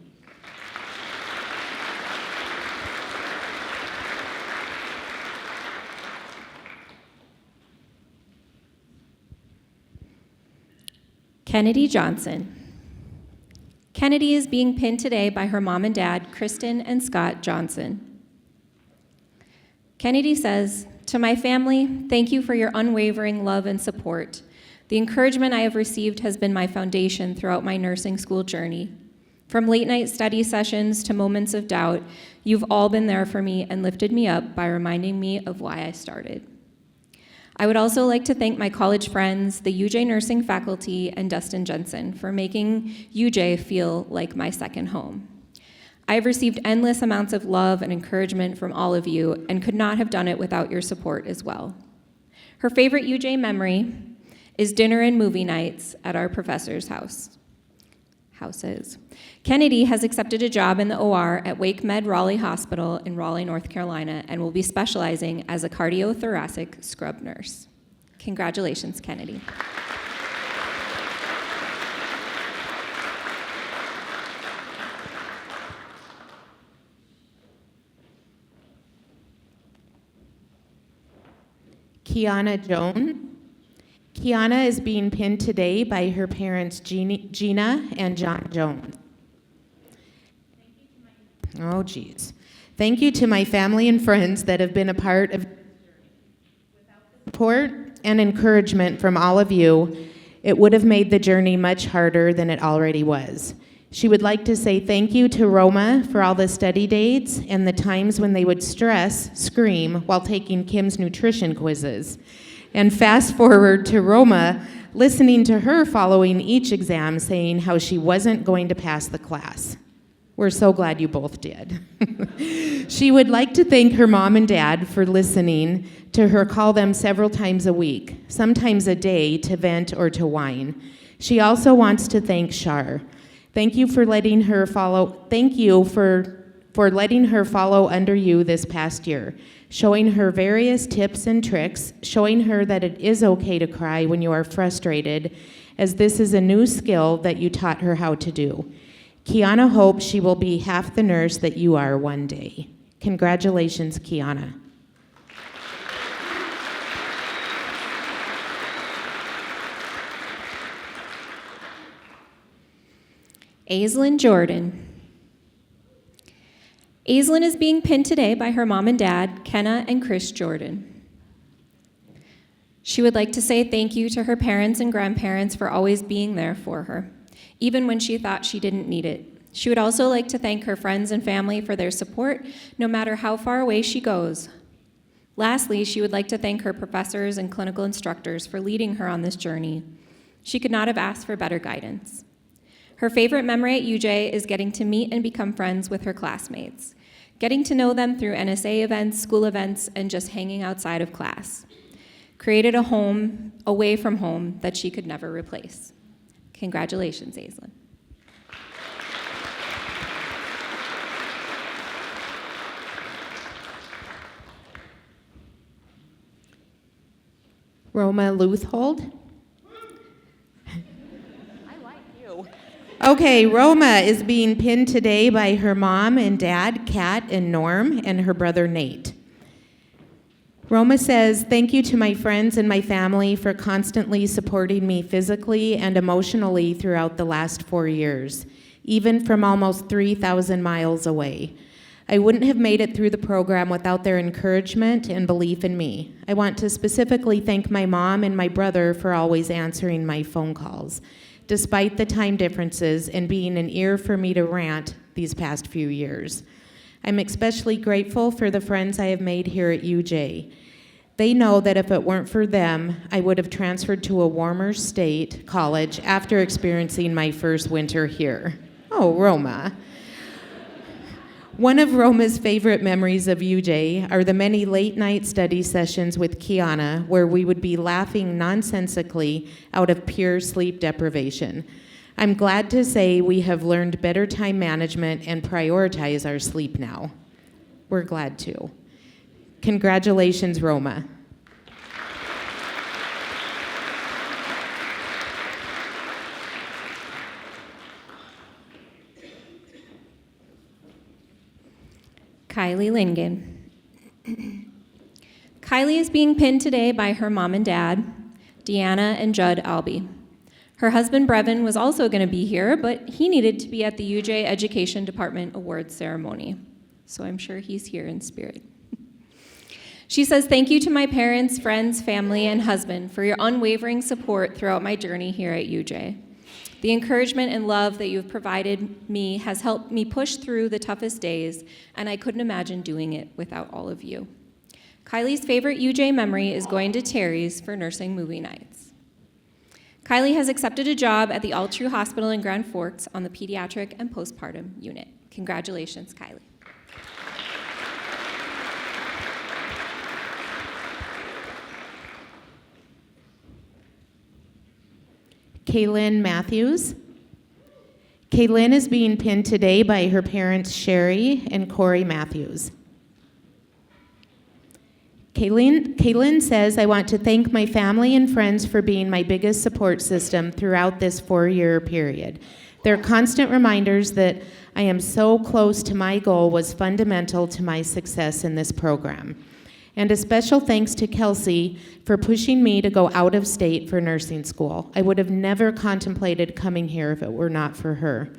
Kennedy Johnson. Kennedy is being pinned today by her mom and dad, Kristen and Scott Johnson. Kennedy says, to my family, thank you for your unwavering love and support. The encouragement I have received has been my foundation throughout my nursing school journey. From late night study sessions to moments of doubt, you've all been there for me and lifted me up by reminding me of why I started. I would also like to thank my college friends, the UJ nursing faculty, and Dustin Jensen for making UJ feel like my second home. I have received endless amounts of love and encouragement from all of you and could not have done it without your support as well. Her favorite UJ memory is dinner and movie nights at our professor's houses. Kennedy has accepted a job in the OR at Wake Med Raleigh Hospital in Raleigh, North Carolina, and will be specializing as a cardiothoracic scrub nurse. Congratulations, Kennedy. Kiana Jones. Kiana is being pinned today by her parents, Gina and John Jones. Oh, geez. Thank you to my family and friends that have been a part of support and encouragement from all of you. It would have made the journey much harder than it already was. She would like to say thank you to Roma for all the study dates and the times when they would scream while taking Kim's nutrition quizzes. And fast forward to Roma listening to her following each exam saying how she wasn't going to pass the class. We're so glad you both did. She would like to thank her mom and dad for listening to her call them several times a week, sometimes a day, to vent or to whine. She also wants to thank Shar. Thank you for letting her follow. Thank you for letting her follow under you this past year, showing her various tips and tricks, showing her that it is okay to cry when you are frustrated, as this is a new skill that you taught her how to do. Kiana hopes she will be half the nurse that you are one day. Congratulations, Kiana. Aislinn Jordan. Aislinn is being pinned today by her mom and dad, Kenna and Chris Jordan. She would like to say thank you to her parents and grandparents for always being there for her, even when she thought she didn't need it. She would also like to thank her friends and family for their support, no matter how far away she goes. Lastly, she would like to thank her professors and clinical instructors for leading her on this journey. She could not have asked for better guidance. Her favorite memory at UJ is getting to meet and become friends with her classmates, getting to know them through NSA events, school events, and just hanging outside of class. Created a home away from home that she could never replace. Congratulations, Aislinn. Roma Luthold. Okay, Roma is being pinned today by her mom and dad, Kat and Norm, and her brother, Nate. Roma says, "Thank you to my friends and my family for constantly supporting me physically and emotionally throughout the last 4 years, even from almost 3,000 miles away. I wouldn't have made it through the program without their encouragement and belief in me. I want to specifically thank my mom and my brother for always answering my phone calls, despite the time differences and being an ear for me to rant these past few years. I'm especially grateful for the friends I have made here at UJ. They know that if it weren't for them, I would have transferred to a warmer state college after experiencing my first winter here." Oh, Roma. One of Roma's favorite memories of UJ are the many late-night study sessions with Kiana, where we would be laughing nonsensically out of pure sleep deprivation. I'm glad to say we have learned better time management and prioritize our sleep now. We're glad to. Congratulations, Roma. Kylie Lingen. Kylie is being pinned today by her mom and dad, Deanna and Judd Albee. Her husband Brevin was also going to be here, but he needed to be at the UJ Education Department Awards ceremony, so I'm sure he's here in spirit. She says, "Thank you to my parents, friends, family, and husband for your unwavering support throughout my journey here at UJ. The encouragement and love that you've provided me has helped me push through the toughest days, and I couldn't imagine doing it without all of you." Kylie's favorite UJ memory is going to Terry's for nursing movie nights. Kylie has accepted a job at the Altru Hospital in Grand Forks on the pediatric and postpartum unit. Congratulations, Kylie. Kaylin Matthews. Kaylin is being pinned today by her parents, Sherry and Corey Matthews. Kaylin says, "I want to thank my family and friends for being my biggest support system throughout this 4-year period. Their constant reminders that I am so close to my goal was fundamental to my success in this program. And a special thanks to Kelsey for pushing me to go out of state for nursing school. I would have never contemplated coming here if it were not for her.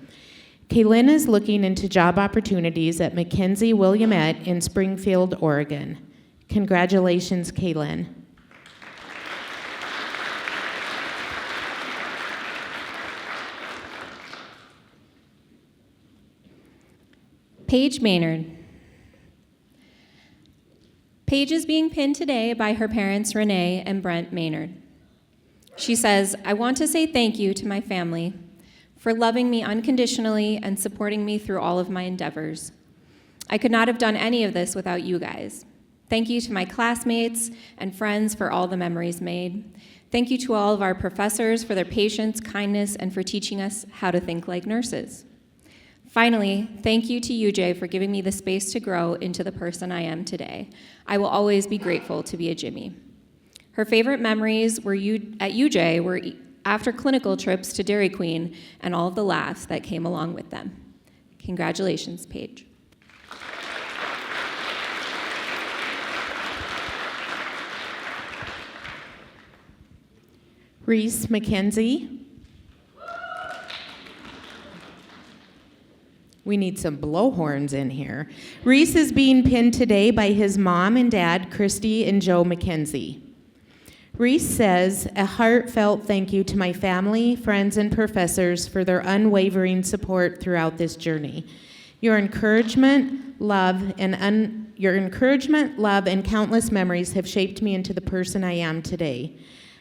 Kaylin is looking into job opportunities at Mackenzie Williamette in Springfield, Oregon. Congratulations, Kaylin." Paige Maynard. Paige is being pinned today by her parents, Renee and Brent Maynard. She says, "I want to say thank you to my family for loving me unconditionally and supporting me through all of my endeavors. I could not have done any of this without you guys. Thank you to my classmates and friends for all the memories made. Thank you to all of our professors for their patience, kindness, and for teaching us how to think like nurses. Finally, thank you to UJ for giving me the space to grow into the person I am today. I will always be grateful to be a Jimmy." Her favorite memories at UJ were after clinical trips to Dairy Queen and all of the laughs that came along with them. Congratulations, Paige. Reese McKenzie. We need some blowhorns in here. Reese is being pinned today by his mom and dad, Christy and Joe McKenzie. Reese says, "A heartfelt thank you to my family, friends, and professors for their unwavering support throughout this journey. Your encouragement, love, and your encouragement, love, and countless memories have shaped me into the person I am today.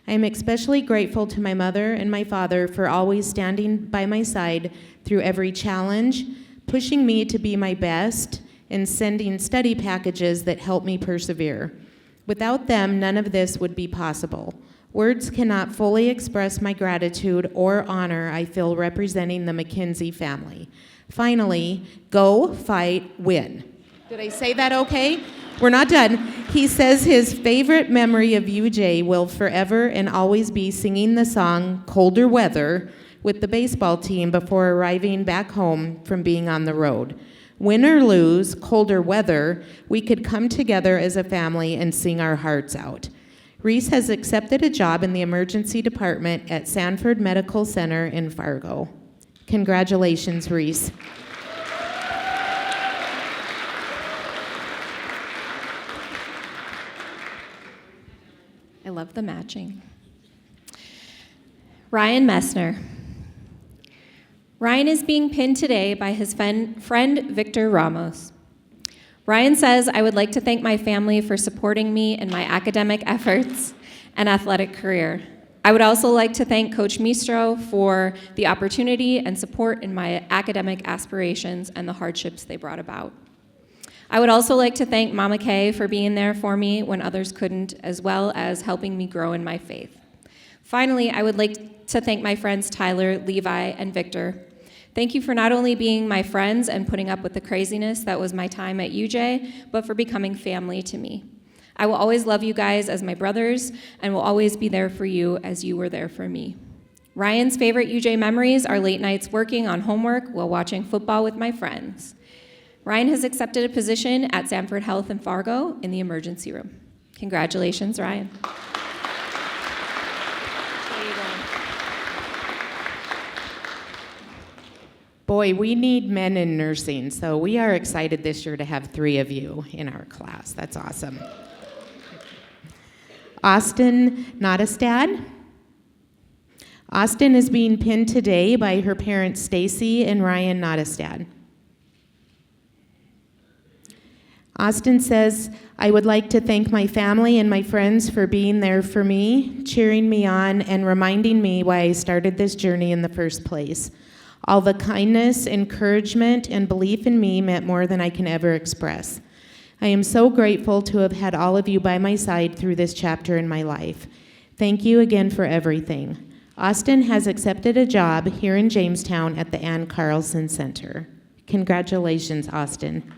I am especially grateful to my mother and my father for always standing by my side through every challenge, pushing me to be my best, and sending study packages that help me persevere. Without them, none of this would be possible. Words cannot fully express my gratitude or honor I feel representing the McKenzie family. Finally, go, fight, win. Did I say that okay? We're not done. He says his favorite memory of UJ will forever and always be singing the song Colder Weather with the baseball team before arriving back home from being on the road. Win or lose, colder weather, we could come together as a family and sing our hearts out. Reese has accepted a job in the emergency department at Sanford Medical Center in Fargo. Congratulations, Reese. I love the matching. Ryan Messner. Ryan is being pinned today by his friend Victor Ramos. Ryan says, I would like to thank my family for supporting me in my academic efforts and athletic career. I would also like to thank Coach Mistro for the opportunity and support in my academic aspirations and the hardships they brought about. I would also like to thank Mama Kay for being there for me when others couldn't, as well as helping me grow in my faith. Finally, I would like to thank my friends Tyler, Levi, and Victor. Thank you for not only being my friends and putting up with the craziness that was my time at UJ, but for becoming family to me. I will always love you guys as my brothers and will always be there for you as you were there for me. Ryan's favorite UJ memories are late nights working on homework while watching football with my friends. Ryan has accepted a position at Sanford Health in Fargo in the emergency room. Congratulations, Ryan. Boy, we need men in nursing, so we are excited this year to have 3 of you in our class. That's awesome. Austin Nottestad. Austin is being pinned today by her parents Stacy and Ryan Nottestad. Austin says, I would like to thank my family and my friends for being there for me, cheering me on, and reminding me why I started this journey in the first place. All the kindness, encouragement, and belief in me meant more than I can ever express. I am so grateful to have had all of you by my side through this chapter in my life. Thank you again for everything. Austin has accepted a job here in Jamestown at the Ann Carlson Center. Congratulations, Austin.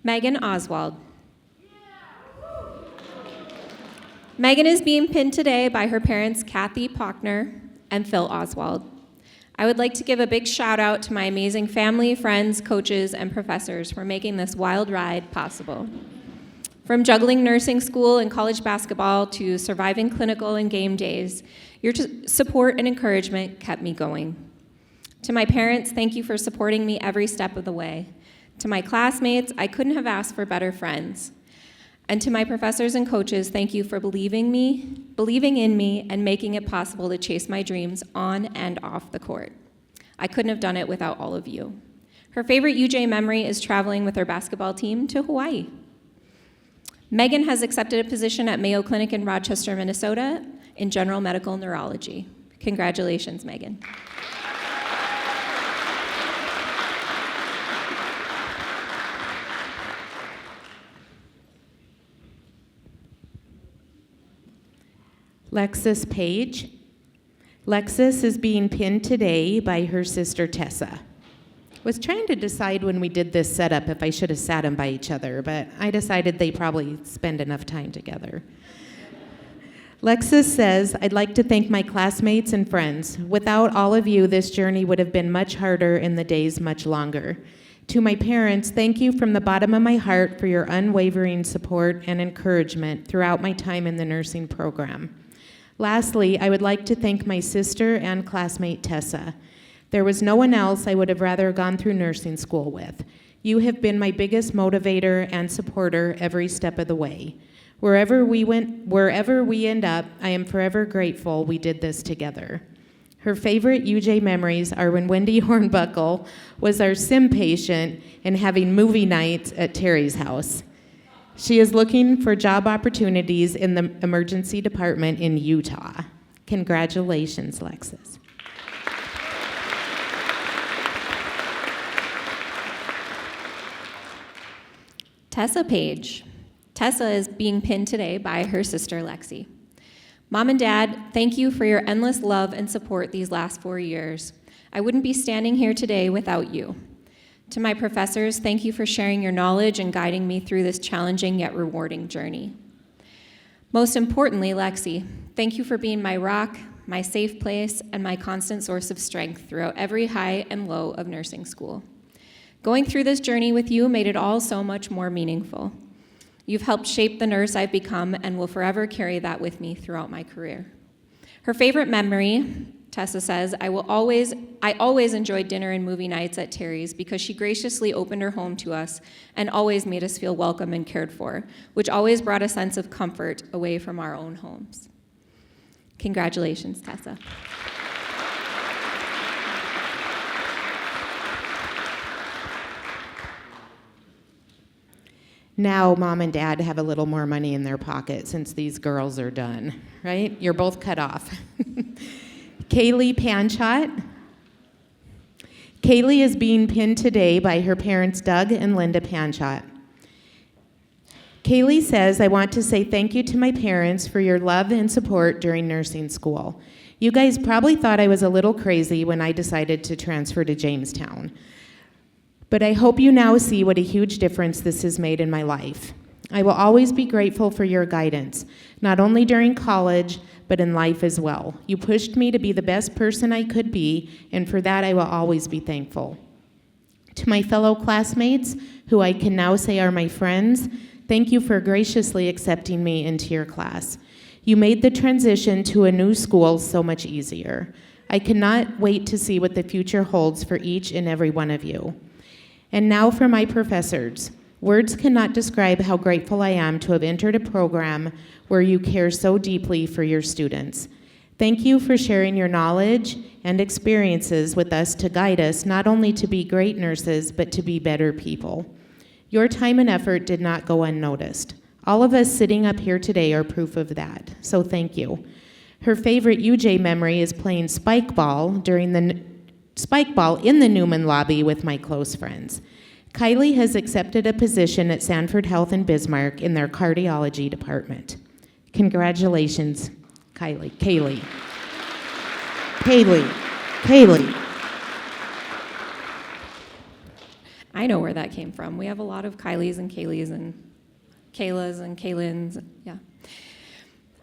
Megan Oswald. Megan is being pinned today by her parents, Kathy Pochner and Phil Oswald. I would like to give a big shout out to my amazing family, friends, coaches, and professors for making this wild ride possible. From juggling nursing school and college basketball to surviving clinical and game days, your support and encouragement kept me going. To my parents, thank you for supporting me every step of the way. To my classmates, I couldn't have asked for better friends. And to my professors and coaches, thank you for believing in me, and making it possible to chase my dreams on and off the court. I couldn't have done it without all of you. Her favorite UJ memory is traveling with her basketball team to Hawaii. Megan has accepted a position at Mayo Clinic in Rochester, Minnesota in general medical neurology. Congratulations, Megan. Lexus Page. Lexus is being pinned today by her sister Tessa. Was trying to decide when we did this setup if I should have sat them by each other, but I decided they probably spend enough time together. Lexus says, I'd like to thank my classmates and friends. Without all of you, this journey would have been much harder and the days much longer. To my parents, thank you from the bottom of my heart for your unwavering support and encouragement throughout my time in the nursing program. Lastly, I would like to thank my sister and classmate Tessa. There was no one else I would have rather gone through nursing school with. You have been my biggest motivator and supporter every step of the way. Wherever we end up, I am forever grateful we did this together. Her favorite UJ memories are when Wendy Hornbuckle was our sim patient and having movie nights at Terry's house. She is looking for job opportunities in the emergency department in Utah. Congratulations, Lexus. Tessa Page. Tessa is being pinned today by her sister Lexi. Mom and Dad, thank you for your endless love and support these last 4 years. I wouldn't be standing here today without you. To my professors, thank you for sharing your knowledge and guiding me through this challenging yet rewarding journey. Most importantly, Lexi, thank you for being my rock, my safe place, and my constant source of strength throughout every high and low of nursing school. Going through this journey with you made it all so much more meaningful. You've helped shape the nurse I've become and will forever carry that with me throughout my career. Her favorite memory, Tessa says, I always enjoyed dinner and movie nights at Terry's because she graciously opened her home to us and always made us feel welcome and cared for, which always brought a sense of comfort away from our own homes. Congratulations, Tessa. Now Mom and Dad have a little more money in their pocket since these girls are done, right? You're both cut off. Kaylee Panchot. Kaylee is being pinned today by her parents, Doug and Linda Panchot. Kaylee says, I want to say thank you to my parents for your love and support during nursing school. You guys probably thought I was a little crazy when I decided to transfer to Jamestown. But I hope you now see what a huge difference this has made in my life. I will always be grateful for your guidance, not only during college, but in life as well. You pushed me to be the best person I could be, and for that I will always be thankful. To my fellow classmates, who I can now say are my friends, thank you for graciously accepting me into your class. You made the transition to a new school so much easier. I cannot wait to see what the future holds for each and every one of you. And now for my professors. Words cannot describe how grateful I am to have entered a program where you care so deeply for your students. Thank you for sharing your knowledge and experiences with us to guide us not only to be great nurses, but to be better people. Your time and effort did not go unnoticed. All of us sitting up here today are proof of that, so thank you. Her favorite UJ memory is playing spike ball in the Newman lobby with my close friends. Kylie has accepted a position at Sanford Health in Bismarck in their cardiology department. Congratulations, Kaylee. I know where that came from. We have a lot of Kylies and Kayleys and Kaylas and Kaylins. Yeah.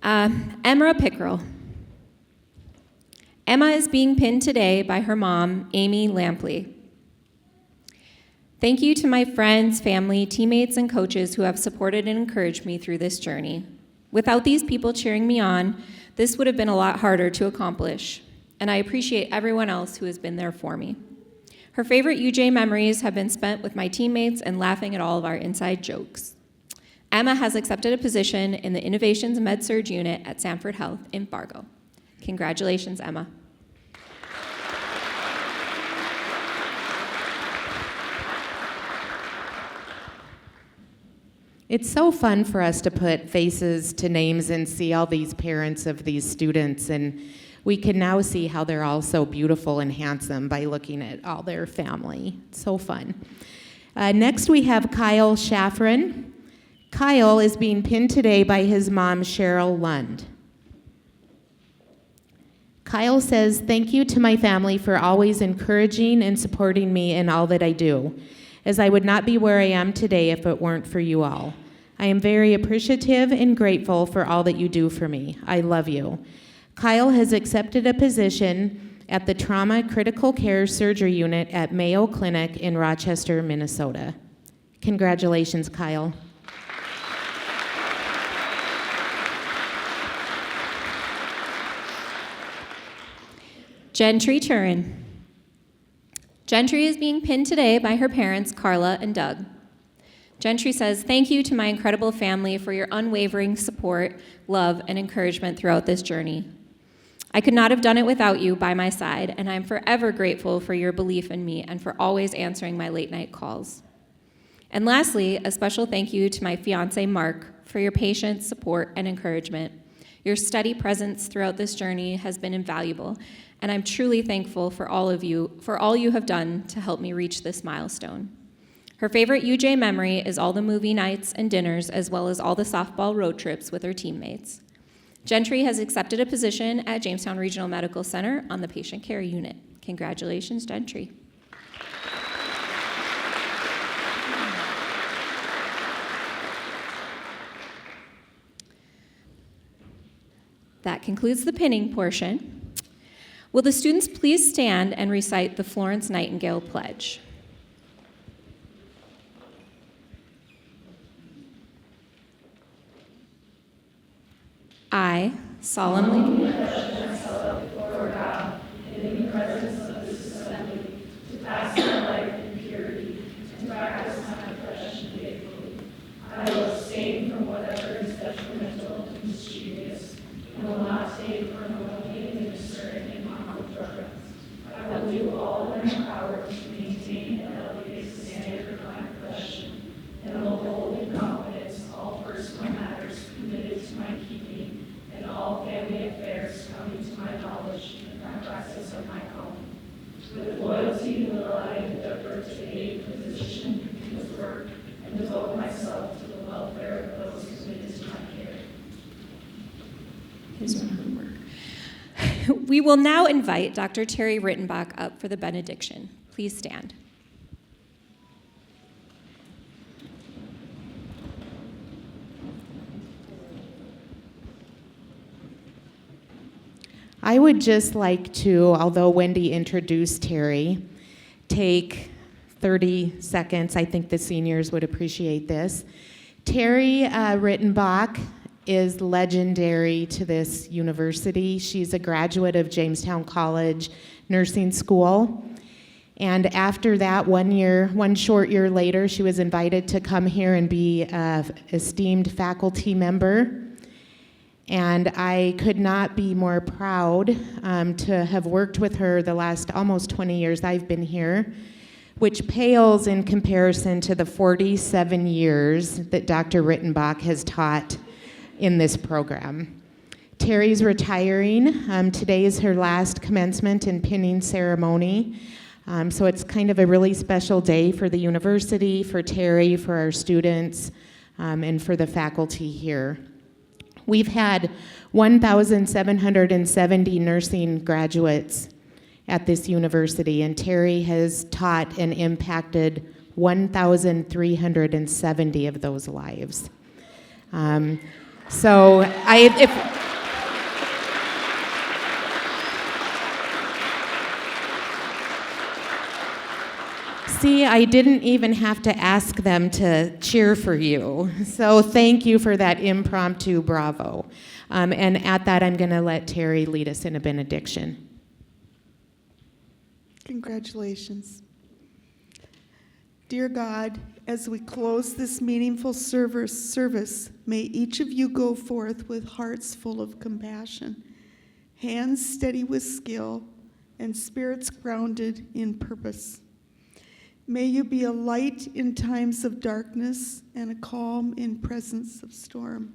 Emma Pickrell. Emma is being pinned today by her mom, Amy Lampley. Thank you to my friends, family, teammates, and coaches who have supported and encouraged me through this journey. Without these people cheering me on, this would have been a lot harder to accomplish, and I appreciate everyone else who has been there for me. Her favorite UJ memories have been spent with my teammates and laughing at all of our inside jokes. Emma has accepted a position in the Innovations Med-Surg unit at Sanford Health in Fargo. Congratulations, Emma. It's so fun for us to put faces to names and see all these parents of these students, and we can now see how they're all so beautiful and handsome by looking at all their family. It's so fun. Next we have Kyle Schafrin. Kyle is being pinned today by his mom, Cheryl Lund. Kyle says, thank you to my family for always encouraging and supporting me in all that I do, as I would not be where I am today if it weren't for you all. I am very appreciative and grateful for all that you do for me. I love you. Kyle has accepted a position at the Trauma Critical Care Surgery Unit at Mayo Clinic in Rochester, Minnesota. Congratulations, Kyle. Gentry Turin. Gentry is being pinned today by her parents, Carla and Doug. Gentry says, thank you to my incredible family for your unwavering support, love, and encouragement throughout this journey. I could not have done it without you by my side, and I'm forever grateful for your belief in me and for always answering my late night calls. And lastly, a special thank you to my fiance, Mark, for your patience, support, and encouragement. Your steady presence throughout this journey has been invaluable, and I'm truly thankful for all you have done to help me reach this milestone. Her favorite UJ memory is all the movie nights and dinners, as well as all the softball road trips with her teammates. Gentry has accepted a position at Jamestown Regional Medical Center on the patient care unit. Congratulations, Gentry. That concludes the pinning portion. Will the students please stand and recite the Florence Nightingale Pledge? I solemnly We will now invite Dr. Terry Rittenbach up for the benediction. Please stand. I would just like to, although Wendy introduced Terry, take 30 seconds. I think the seniors would appreciate this. Terry Rittenbach is legendary to this university. She's a graduate of Jamestown College Nursing School. And after that, one short year later, she was invited to come here and be an esteemed faculty member. And I could not be more proud to have worked with her the last almost 20 years I've been here, which pales in comparison to the 47 years that Dr. Rittenbach has taught in this program. Terry's retiring. Today is her last commencement and pinning ceremony. So it's kind of a really special day for the university, for Terry, for our students, and for the faculty here. We've had 1,770 nursing graduates at this university, and Terry has taught and impacted 1,370 of those lives. See, I didn't even have to ask them to cheer for you. So thank you for that impromptu bravo. And at that, I'm going to let Terry lead us in a benediction. Congratulations. Dear God, as we close this meaningful service, may each of you go forth with hearts full of compassion, hands steady with skill, and spirits grounded in purpose. May you be a light in times of darkness and a calm in presence of storm,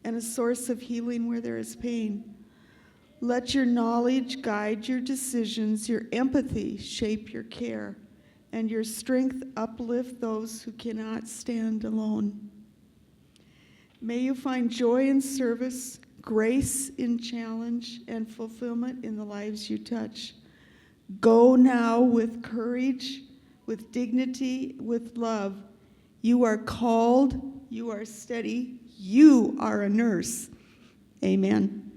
and a source of healing where there is pain. Let your knowledge guide your decisions, your empathy shape your care, and your strength uplift those who cannot stand alone. May you find joy in service, grace in challenge, and fulfillment in the lives you touch. Go now with courage, with dignity, with love. You are called, you are steady, you are a nurse. Amen.